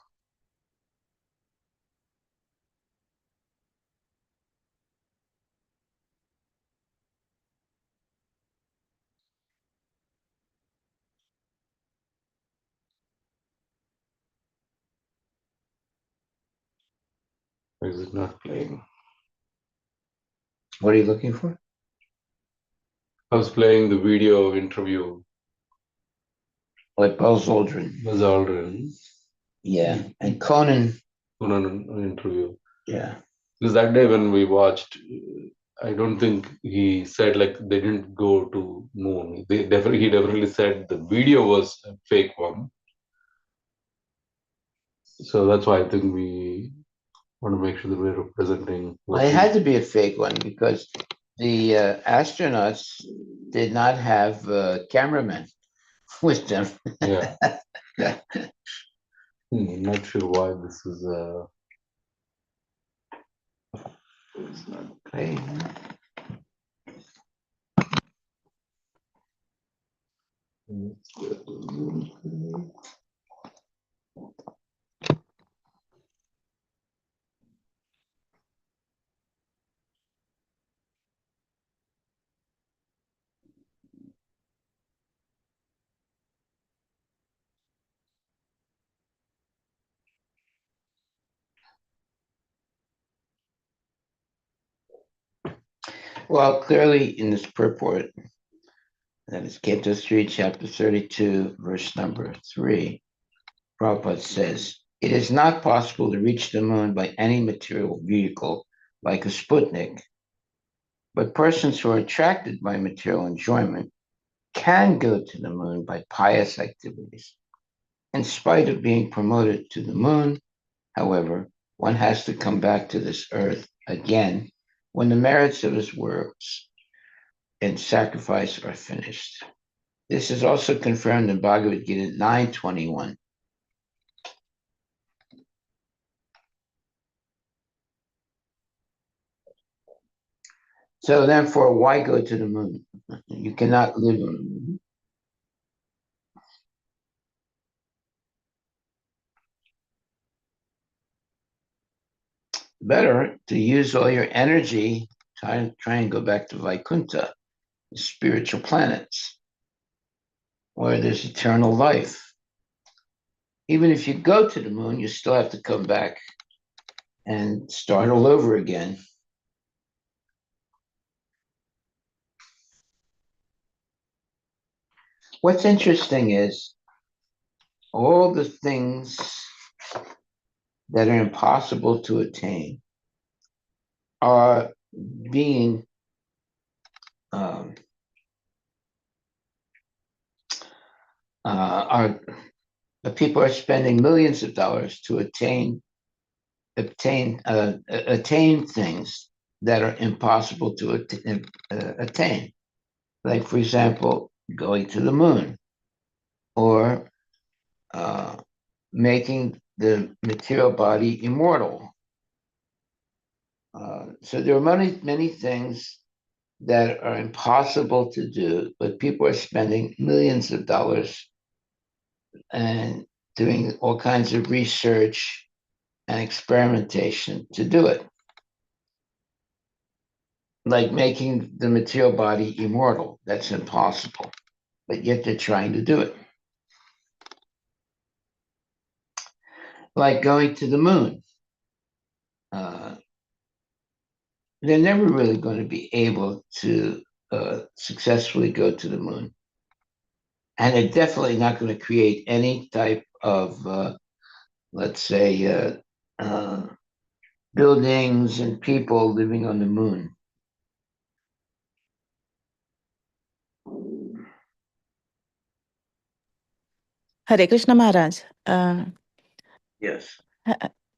[SPEAKER 2] Is it not playing?
[SPEAKER 1] What are you looking for?
[SPEAKER 2] I was playing the video interview
[SPEAKER 1] like Buzz Aldrin.
[SPEAKER 2] Buzz Aldrin.
[SPEAKER 1] Yeah, and Conan.
[SPEAKER 2] Conan interview.
[SPEAKER 1] Yeah.
[SPEAKER 2] Because that day when we watched, I don't think he said like they didn't go to moon. He definitely said the video was a fake one. So that's why I think we want to make sure that we're representing.
[SPEAKER 1] Well, it had to be a fake one because the astronauts did not have cameramen with them.
[SPEAKER 2] Yeah. I'm not sure why this is.
[SPEAKER 1] It's not playing. Well, clearly in this purport, that is Canto 3, chapter 32, verse number 3, Prabhupada says, it is not possible to reach the moon by any material vehicle like a Sputnik, but persons who are attracted by material enjoyment can go to the moon by pious activities. In spite of being promoted to the moon, however, one has to come back to this earth again when the merits of his works and sacrifice are finished. This is also confirmed in Bhagavad Gita 9:21. So therefore, why go to the moon? You cannot live on the moon. Better to use all your energy try and go back to Vaikuntha, the spiritual planets, where there's eternal life. Even if you go to the moon, you still have to come back and start all over again. What's interesting is all the things that are impossible to attain are being um, are people are spending millions of dollars to attain things that are impossible to attain. Like, for example, going to the moon or uh, making the material body immortal. So there are many things that are impossible to do, but people are spending millions of dollars and doing all kinds of research and experimentation to do it. Like making the material body immortal. That's impossible, but yet they're trying to do it. Like going to the moon. Uh, they're never really going to be able to successfully go to the moon. And they're definitely not going to create any type of, let's say, uh, buildings and people living on the moon.
[SPEAKER 3] Hare Krishna Maharaj.
[SPEAKER 1] Yes.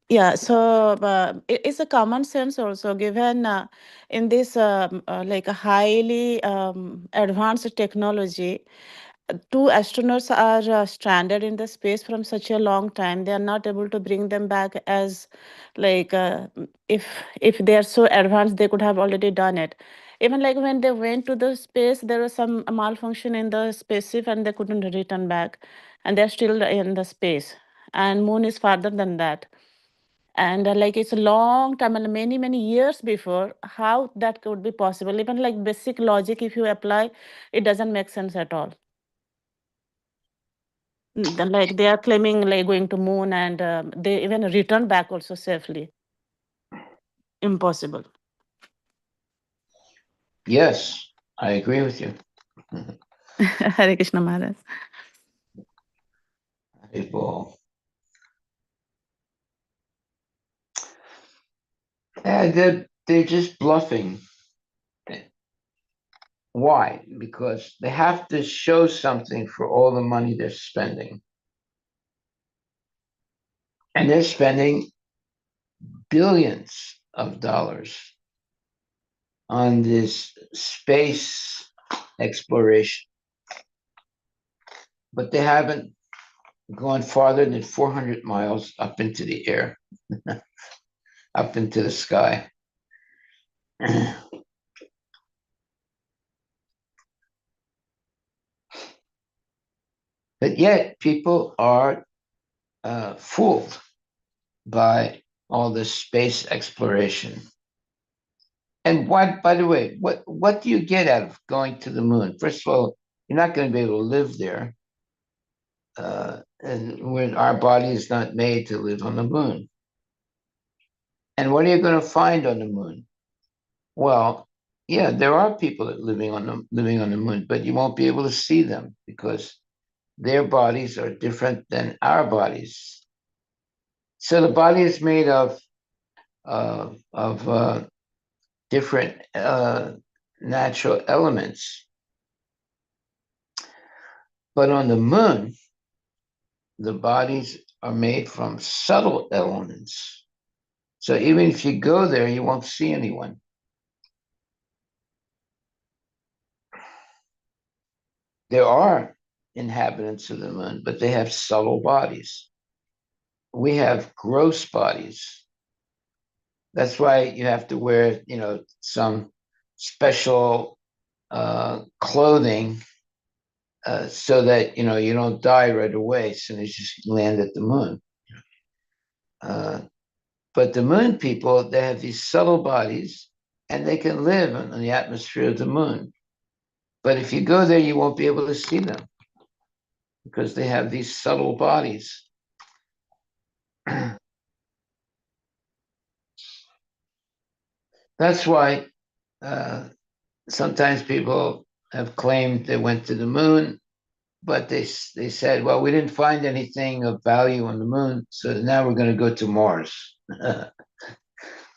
[SPEAKER 3] Yeah, so it's a common sense also given in this like a highly advanced technology. Two astronauts are stranded in the space from such a long time. They are not able to bring them back as like if they are so advanced, they could have already done it. Even like when they went to the space, there was some malfunction in the spaceship and they couldn't return back, and they're still in the space. And moon is farther than that, and like it's a long time and many years before how that could be possible. Even like basic logic, if you apply, it doesn't make sense at all. Like they are claiming like going to moon and they even return back also safely. Impossible.
[SPEAKER 1] Yes, I agree with you.
[SPEAKER 3] Hare Krishna Maharaj.
[SPEAKER 1] People, and they're just bluffing. Why? Because they have to show something for all the money they're spending. And they're spending billions of dollars on this space exploration. But they haven't gone farther than 400 miles up into the air, up into the sky. But yet, people are fooled by all this space exploration. And what, by the way, what do you get out of going to the moon? First of all, you're not going to be able to live there, and when our body is not made to live on the moon. And what are you going to find on the moon? Well, yeah, there are people that living on the moon, but you won't be able to see them because their bodies are different than our bodies. So the body is made of different natural elements. But on the moon, the bodies are made from subtle elements. So even if you go there, you won't see anyone. There are inhabitants of the moon, but they have subtle bodies. We have gross bodies. That's why you have to wear, some special clothing so that you don't die right away as soon as you land at the moon. Uh, but the moon people, they have these subtle bodies, and they can live in the atmosphere of the moon. But if you go there, you won't be able to see them because they have these subtle bodies. That's why sometimes people have claimed they went to the moon, but they said, well, we didn't find anything of value on the moon, so now we're going to go to Mars.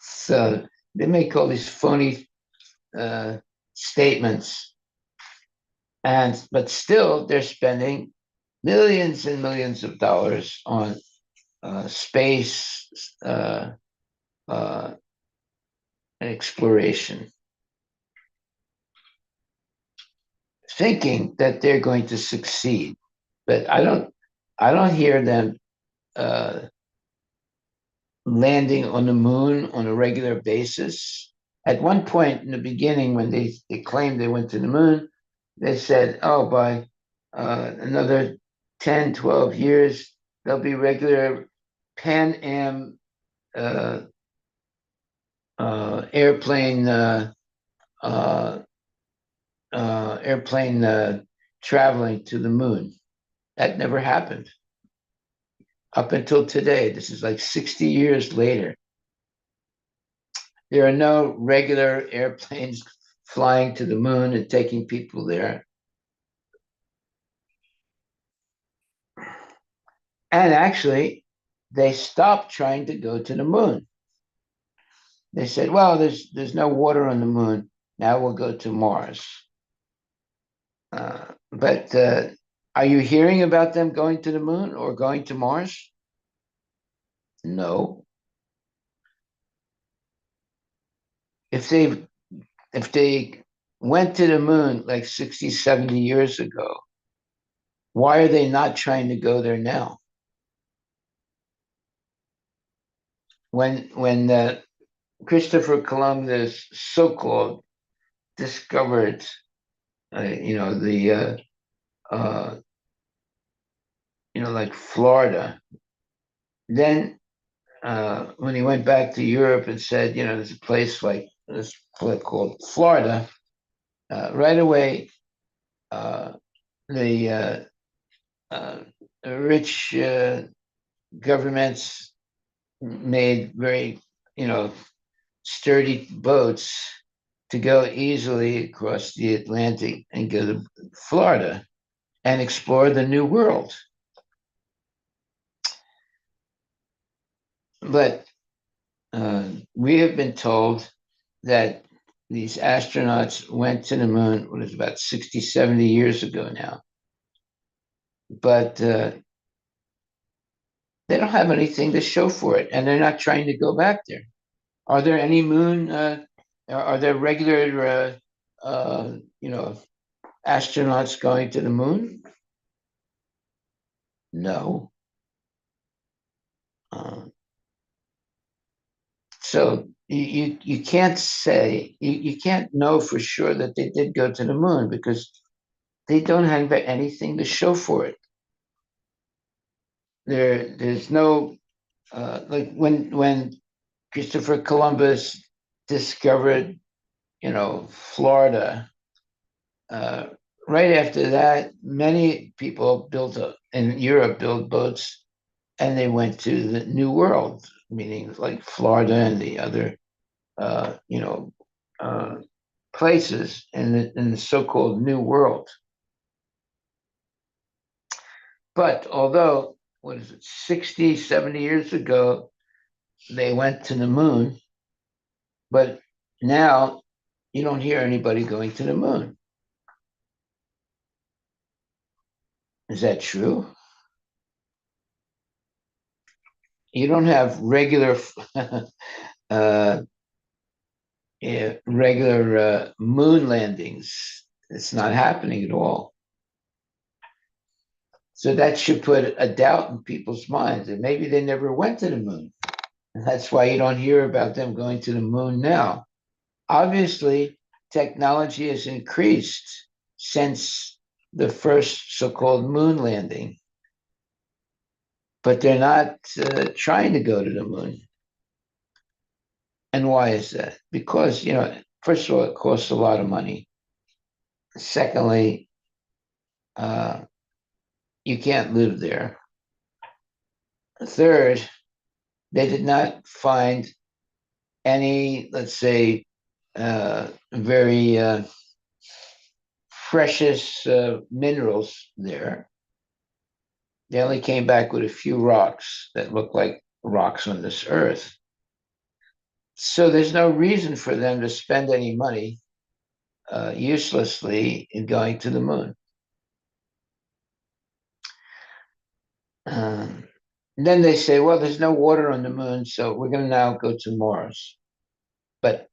[SPEAKER 1] So they make all these phony statements, but still they're spending millions and millions of dollars on space and exploration, thinking that they're going to succeed. But I don't hear them uh, landing on the moon on a regular basis. At one point in the beginning, when they claimed they went to the moon, they said, oh, by another 10, 12 years, there'll be regular Pan Am uh, airplane uh, traveling to the moon. That never happened up until today. This is like 60 years later. There are no regular airplanes flying to the moon and taking people there. And actually, they stopped trying to go to the moon. They said, well, there's no water on the moon. Now we'll go to Mars. But are you hearing about them going to the moon or going to Mars? No. If they went to the moon like 60, 70 years ago, why are they not trying to go there now? When Christopher Columbus so-called discovered, the like Florida, then when he went back to Europe and said, there's a place like this place called Florida, right away, the rich governments made very, sturdy boats to go easily across the Atlantic and go to Florida and explore the New World. But we have been told that these astronauts went to the moon, what is about 60, 70 years ago now. But they don't have anything to show for it, and they're not trying to go back there. Are there any moon? Are there regular, you know, astronauts going to the moon? No. Uh, so you can't say you can't know for sure that they did go to the moon because they don't have anything to show for it. There's no like when Christopher Columbus discovered, Florida. Uh, right after that, many people in Europe built boats, and they went to the New World, meaning like Florida and the other, uh, you know, uh, places in the so-called New World. But although, what is it, 60, 70 years ago, they went to the moon, but now you don't hear anybody going to the moon. Is that true? You don't have regular uh, regular moon landings. It's not happening at all. So that should put a doubt in people's minds that maybe they never went to the moon. And that's why you don't hear about them going to the moon now. Obviously, technology has increased since the first so called moon landing, but they're not trying to go to the moon. And why is that? Because, first of all, it costs a lot of money. Secondly, uh, you can't live there. Third, they did not find any, let's say, very precious minerals there. They only came back with a few rocks that look like rocks on this earth. So there's no reason for them to spend any money uselessly in going to the moon. Um, then they say, well, there's no water on the moon, so we're going to now go to Mars. But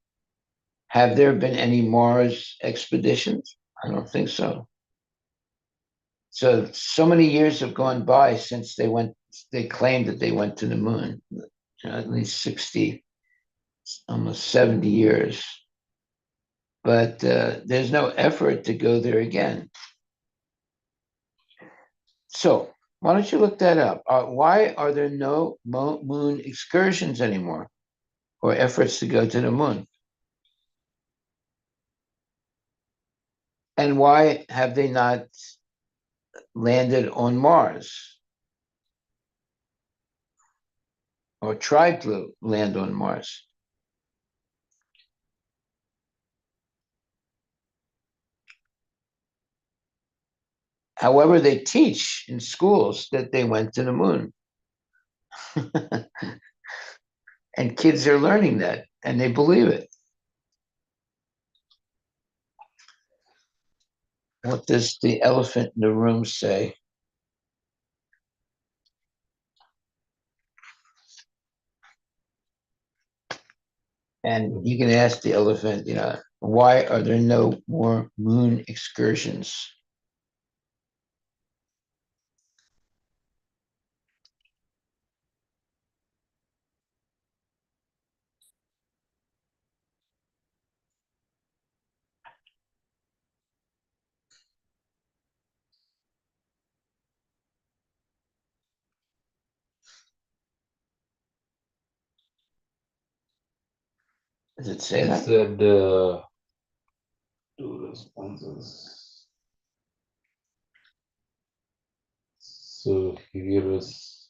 [SPEAKER 1] have there been any Mars expeditions? I don't think so. So many years have gone by since they claimed that they went to the moon, at least 60, almost 70 years. But there's no effort to go there again. So why don't you look that up? Why are there no moon excursions anymore or efforts to go to the moon? And why have they not landed on Mars or tried to land on Mars? However, they teach in schools that they went to the moon. And kids are learning that and they believe it. What does the elephant in the room say? And you can ask the elephant, why are there no more moon excursions? Does it say
[SPEAKER 2] It
[SPEAKER 1] that?
[SPEAKER 2] said two responses. So here is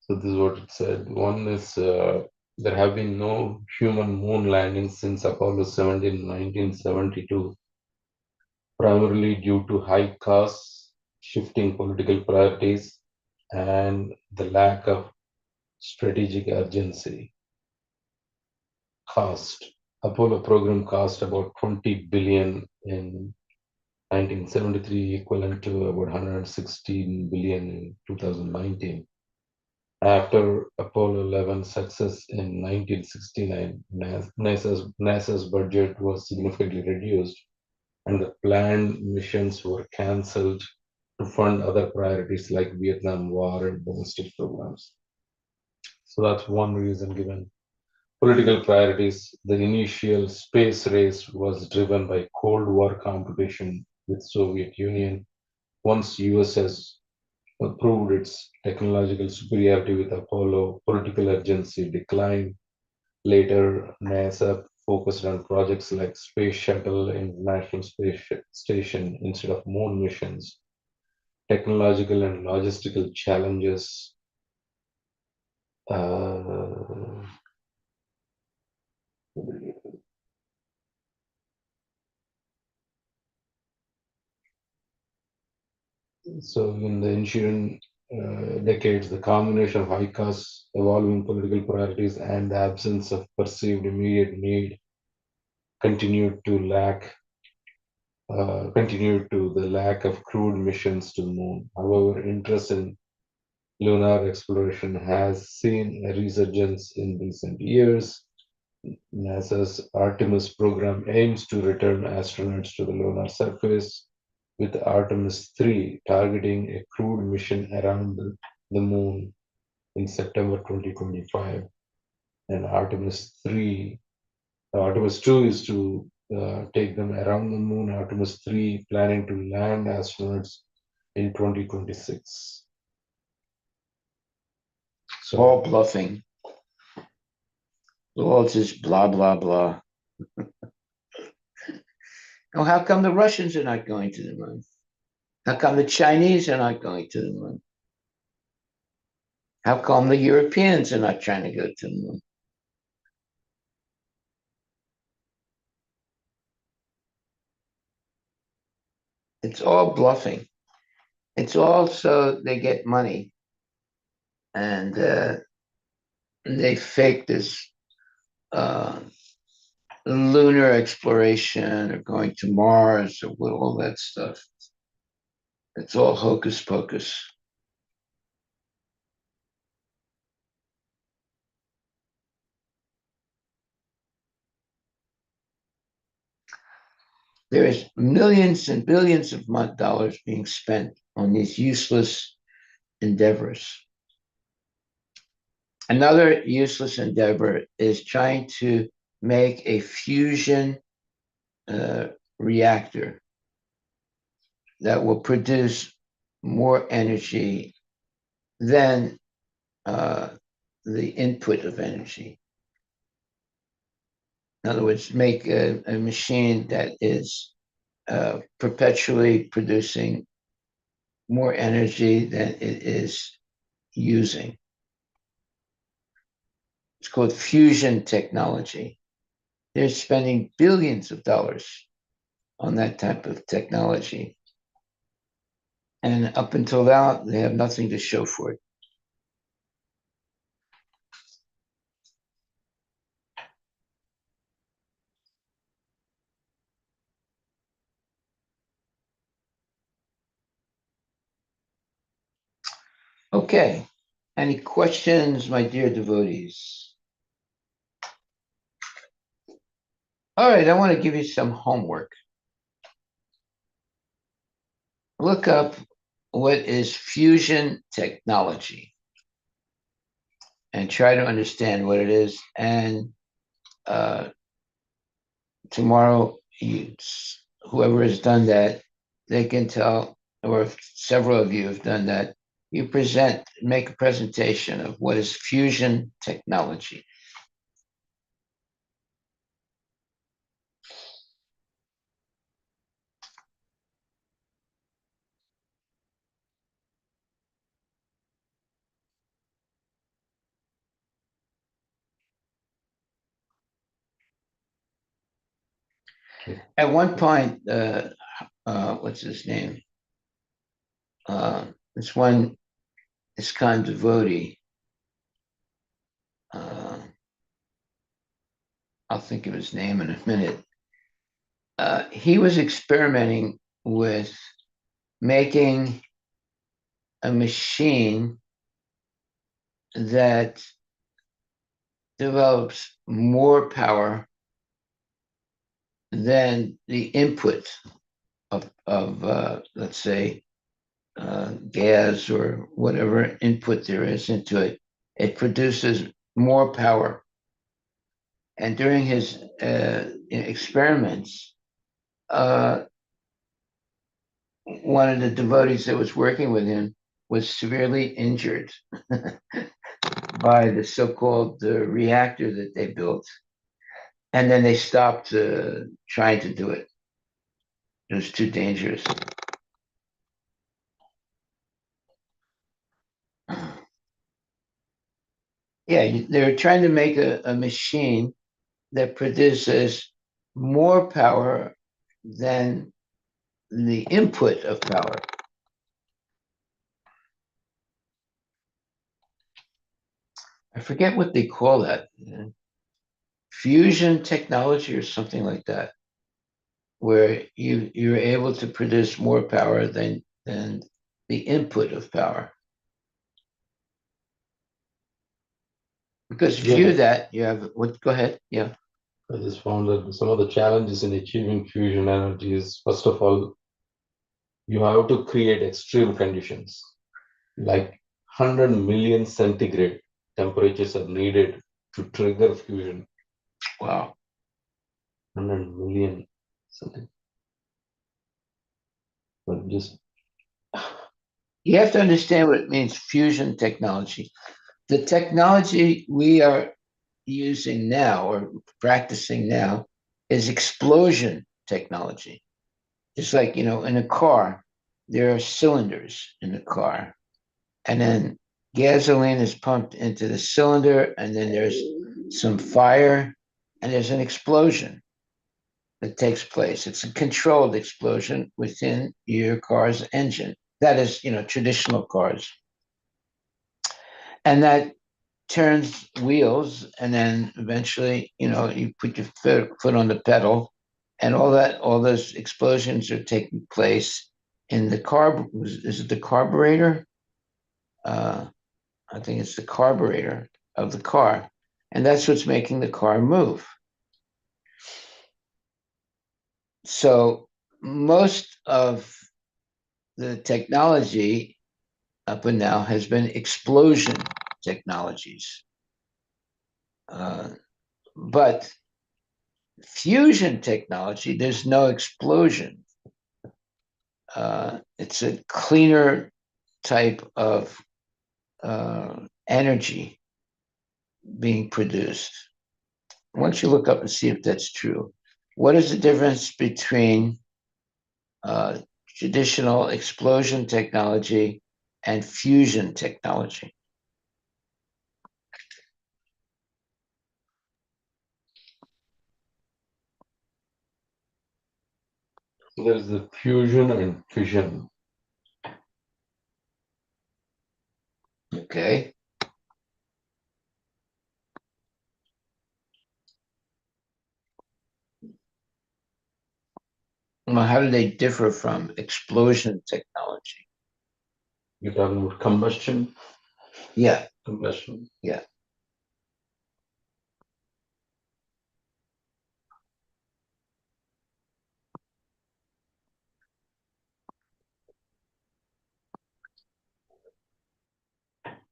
[SPEAKER 2] so this is what it said. One is there have been no human moon landings since Apollo 17 in 1972. primarily due to high costs, shifting political priorities, and the lack of strategic urgency. Cost. Apollo program cost about 20 billion in 1973, equivalent to about 116 billion in 2019. After Apollo 11 success in 1969, NASA's budget was significantly reduced and the planned missions were cancelled to fund other priorities like Vietnam War and domestic programs. So that's one reason given. Political priorities. The initial space race was driven by Cold War competition with Soviet Union. Once US has proved its technological superiority with Apollo, political urgency declined. Later, NASA focused on projects like Space Shuttle, International Space Station instead of moon missions. Technological and logistical challenges. Uh, so, in the ensuing decades, the combination of high costs, evolving political priorities, and the absence of perceived immediate need continued to the lack of crewed missions to the moon. However, interest in lunar exploration has seen a resurgence in recent years. NASA's Artemis program aims to return astronauts to the lunar surface, with Artemis 3 targeting a crewed mission around the moon in September 2025. And Artemis 2 is to take them around the moon. Artemis 3 planning to land astronauts in 2026. So,
[SPEAKER 1] All bluffing. All just blah, blah, blah. Oh, how come the Russians are not going to the moon? How come the Chinese are not going to the moon? How come the Europeans are not trying to go to the moon? It's all bluffing. It's all so they get money and they fake this uh, lunar exploration or going to Mars or all that stuff. It's all hocus pocus. There is millions and billions of dollars being spent on these useless endeavors. Another useless endeavor is trying to make a fusion uh, reactor that will produce more energy than uh, the input of energy. In other words, make a machine that is perpetually producing more energy than it is using. It's called fusion technology. They're spending billions of dollars on that type of technology. And up until now, they have nothing to show for it. Okay. Any questions, my dear devotees? All right, I want to give you some homework. Look up what is fusion technology and try to understand what it is. And uh, tomorrow, whoever has done that, they can tell, or if several of you have done that, you make a presentation of what is fusion technology. At one point, what's his name? This one ISKCON devotee. Uh, I'll think of his name in a minute. He was experimenting with making a machine that develops more power than the input of let's say, gas or whatever input there is into it. It produces more power. And during his experiments, uh, one of the devotees that was working with him was severely injured by the so-called reactor that they built. And then they stopped trying to do it. It was too dangerous. Yeah, they're trying to make a machine that produces more power than the input of power. I forget what they call that. Fusion technology or something like that, where you're able to produce more power than the input of power. Because if you do that, you have what? Go ahead. Yeah.
[SPEAKER 2] I just found that some of the challenges in achieving fusion energy is, first of all, you have to create extreme conditions, like 100 million centigrade temperatures are needed to trigger fusion.
[SPEAKER 1] Wow.
[SPEAKER 2] 100 million centigrade. But just
[SPEAKER 1] You have to understand what it means, fusion technology. The technology we are using now or practicing now is explosion technology. It's like, in a car, there are cylinders in the car, and then gasoline is pumped into the cylinder, and then there's some fire, and there's an explosion that takes place. It's a controlled explosion within your car's engine. That is, traditional cars. And that turns wheels, and then eventually, you put your foot on the pedal, and all those explosions are taking place in the carb. Is it the carburetor? Uh, I think it's the carburetor of the car, and that's what's making the car move. So most of the technology up and now has been explosion technologies. But fusion technology, there's no explosion. It's a cleaner type of energy being produced. Why don't you look up and see if that's true? What is the difference between uh, traditional explosion technology and fusion technology?
[SPEAKER 2] there's the fusion and fission.
[SPEAKER 1] Okay. Well, how do they differ from explosion technology?
[SPEAKER 2] You're talking about combustion?
[SPEAKER 1] Yeah.
[SPEAKER 2] Combustion.
[SPEAKER 1] Yeah.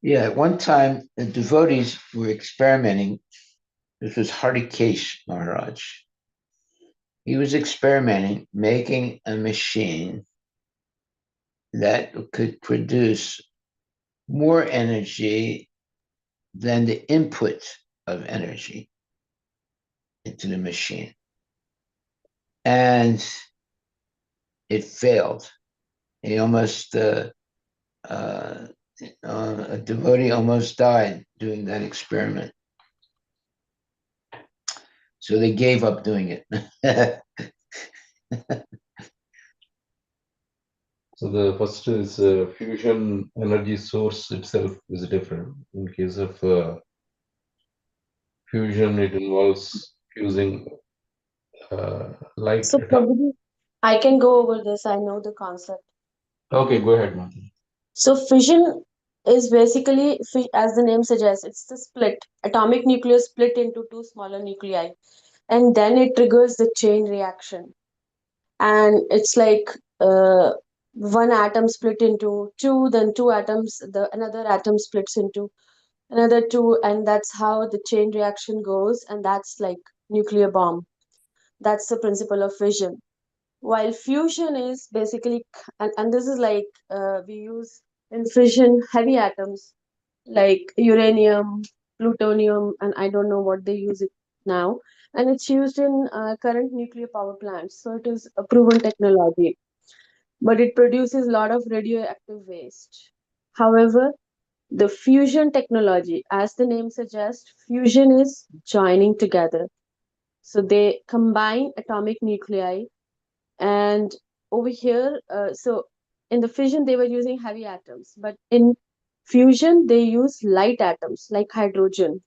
[SPEAKER 1] Yeah. At one time, the devotees were experimenting. This was Harivilas Maharaj. He was experimenting, making a machine that could produce more energy than the input of energy into the machine. And it failed. He almost, a devotee almost died doing that experiment. So they gave up doing it.
[SPEAKER 2] So the first is fusion energy source itself is different. In case of fusion, it involves fusing light
[SPEAKER 4] So
[SPEAKER 2] atoms.
[SPEAKER 4] probably I can go over this. I know the concept.
[SPEAKER 2] Okay, go ahead, Martin.
[SPEAKER 4] So fission is basically, as the name suggests, it's the split. Atomic nucleus split into two smaller nuclei, and then it triggers the chain reaction. And it's like one atom split into two, then two atoms, the another atom splits into another two, and that's how the chain reaction goes, and that's like nuclear bomb. That's the principle of fission. While fusion is basically, and this is like we use in fission heavy atoms like uranium, plutonium, and I don't know what they use it now. And it's used in current nuclear power plants. So it is a proven technology, but it produces a lot of radioactive waste. However, the fusion technology, as the name suggests, fusion is joining together. So they combine atomic nuclei, and over here, so in the fission they were using heavy atoms, but in fusion they use light atoms like hydrogen,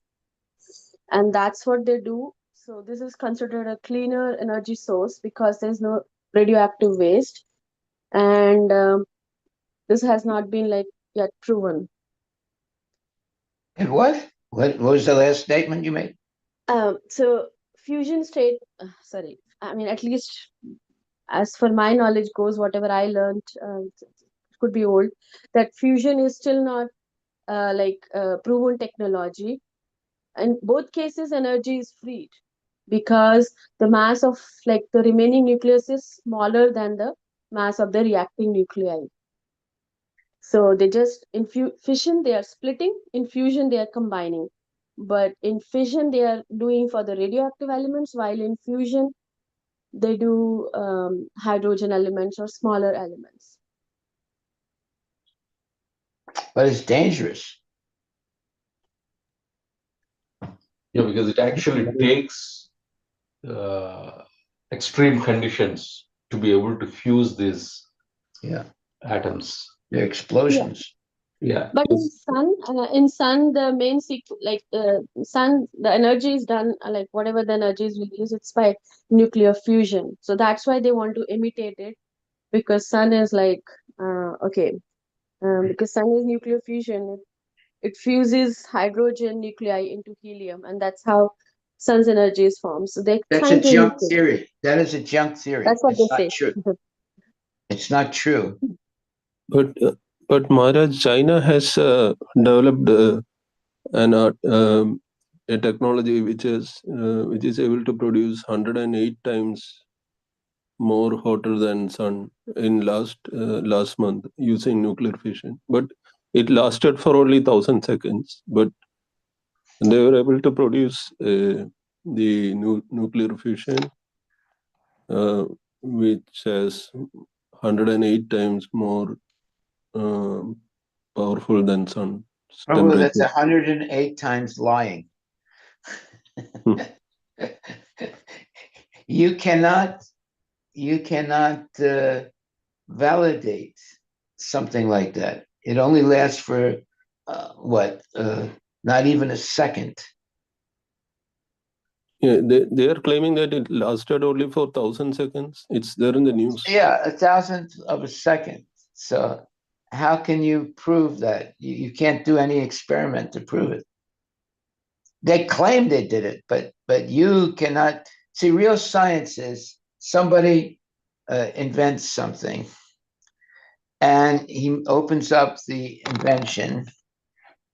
[SPEAKER 4] and that's what they do. So this is considered a cleaner energy source because there's no radioactive waste, and this has not been like yet proven.
[SPEAKER 1] And what? What was the last statement you made?
[SPEAKER 4] So fusion state, sorry, I mean, at least as for my knowledge goes, whatever I learned, it could be old, that fusion is still not proven technology. In both cases, energy is freed because the mass of like the remaining nucleus is smaller than the mass of the reacting nuclei. So they just in fission they are splitting, in fusion they are combining. But in fission they are doing for the radioactive elements, while in fusion they do hydrogen elements or smaller elements.
[SPEAKER 1] But it's dangerous.
[SPEAKER 2] Yeah, because it actually takes uh, extreme conditions to be able to fuse these
[SPEAKER 1] Yeah.
[SPEAKER 2] atoms.
[SPEAKER 1] They're
[SPEAKER 4] Yeah.
[SPEAKER 1] explosions.
[SPEAKER 2] Yeah.
[SPEAKER 4] But in sun, the main sun, the energy is done like whatever the energy is released, it's by nuclear fusion. So that's why they want to imitate it because sun is like because sun is nuclear fusion. It fuses hydrogen nuclei into helium, and that's how sun's energy is formed. So they're
[SPEAKER 1] That's a
[SPEAKER 4] trying to
[SPEAKER 1] junk
[SPEAKER 4] imitate.
[SPEAKER 1] theory. That is a junk theory.
[SPEAKER 4] That's what
[SPEAKER 1] It's
[SPEAKER 4] they
[SPEAKER 1] not
[SPEAKER 4] say.
[SPEAKER 1] true. It's not true.
[SPEAKER 5] But Maharaj, China has developed a technology which is able to produce 108 times more hotter than sun in last month using nuclear fission. But it lasted for only 1,000 seconds. But they were able to produce the nuclear fission, which has 108 times more powerful than sun
[SPEAKER 1] Probably that's
[SPEAKER 5] temperature.
[SPEAKER 1] 108 times lying.
[SPEAKER 5] Hmm.
[SPEAKER 1] you cannot validate something like that. It only lasts for not even a second.
[SPEAKER 5] Yeah, they are claiming that it lasted only for 1,000 seconds. It's there in the news.
[SPEAKER 1] Yeah, a thousandth of a second. So how can you prove that? You can't do any experiment to prove it. They claim they did it, but you cannot see. Real science is somebody invents something, and he opens up the invention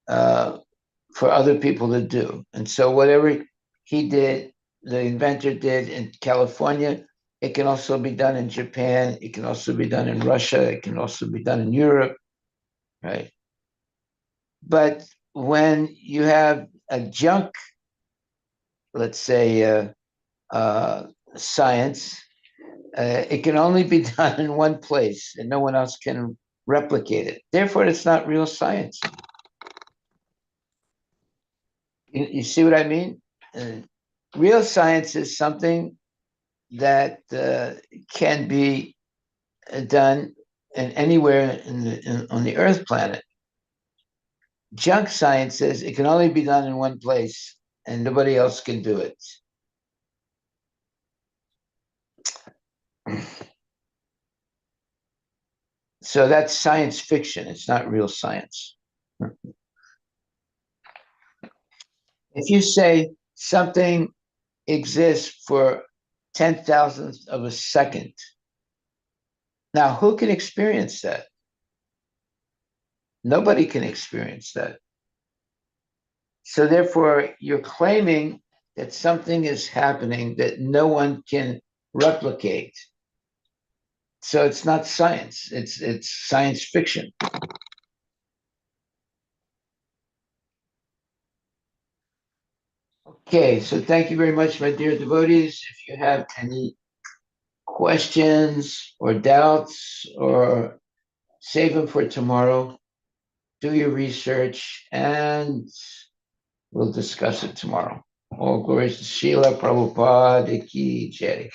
[SPEAKER 1] for other people to do. And so whatever he did, the inventor did in California, it can also be done in Japan. It can also be done in Russia. It can also be done in Europe, right? But when you have a junk, let's say, science, it can only be done in one place and no one else can replicate it. Therefore, it's not real science. You see what I mean? Real science is something that can be done and anywhere on the Earth planet. Junk science says it can only be done in one place and nobody else can do it. So that's science fiction. It's not real science. If you say something exists for 10,000th of a second, now who can experience that? Nobody can experience that. So therefore, you're claiming that something is happening that no one can replicate. So it's not science, it's science fiction. Okay, so thank you very much, my dear devotees. If you have any questions or doubts, or save them for tomorrow, do your research, and we'll discuss it tomorrow. All glories to Srila Prabhupada Ki Jai.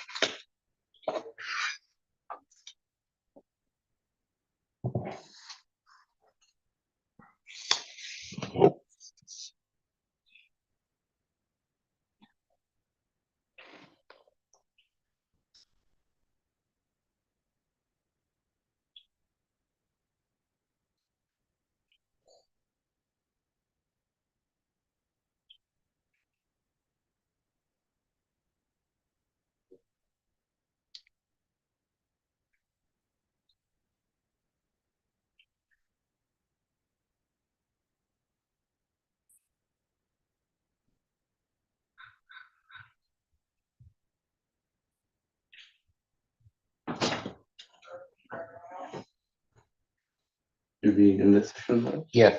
[SPEAKER 2] To be in the session,
[SPEAKER 1] Yeah.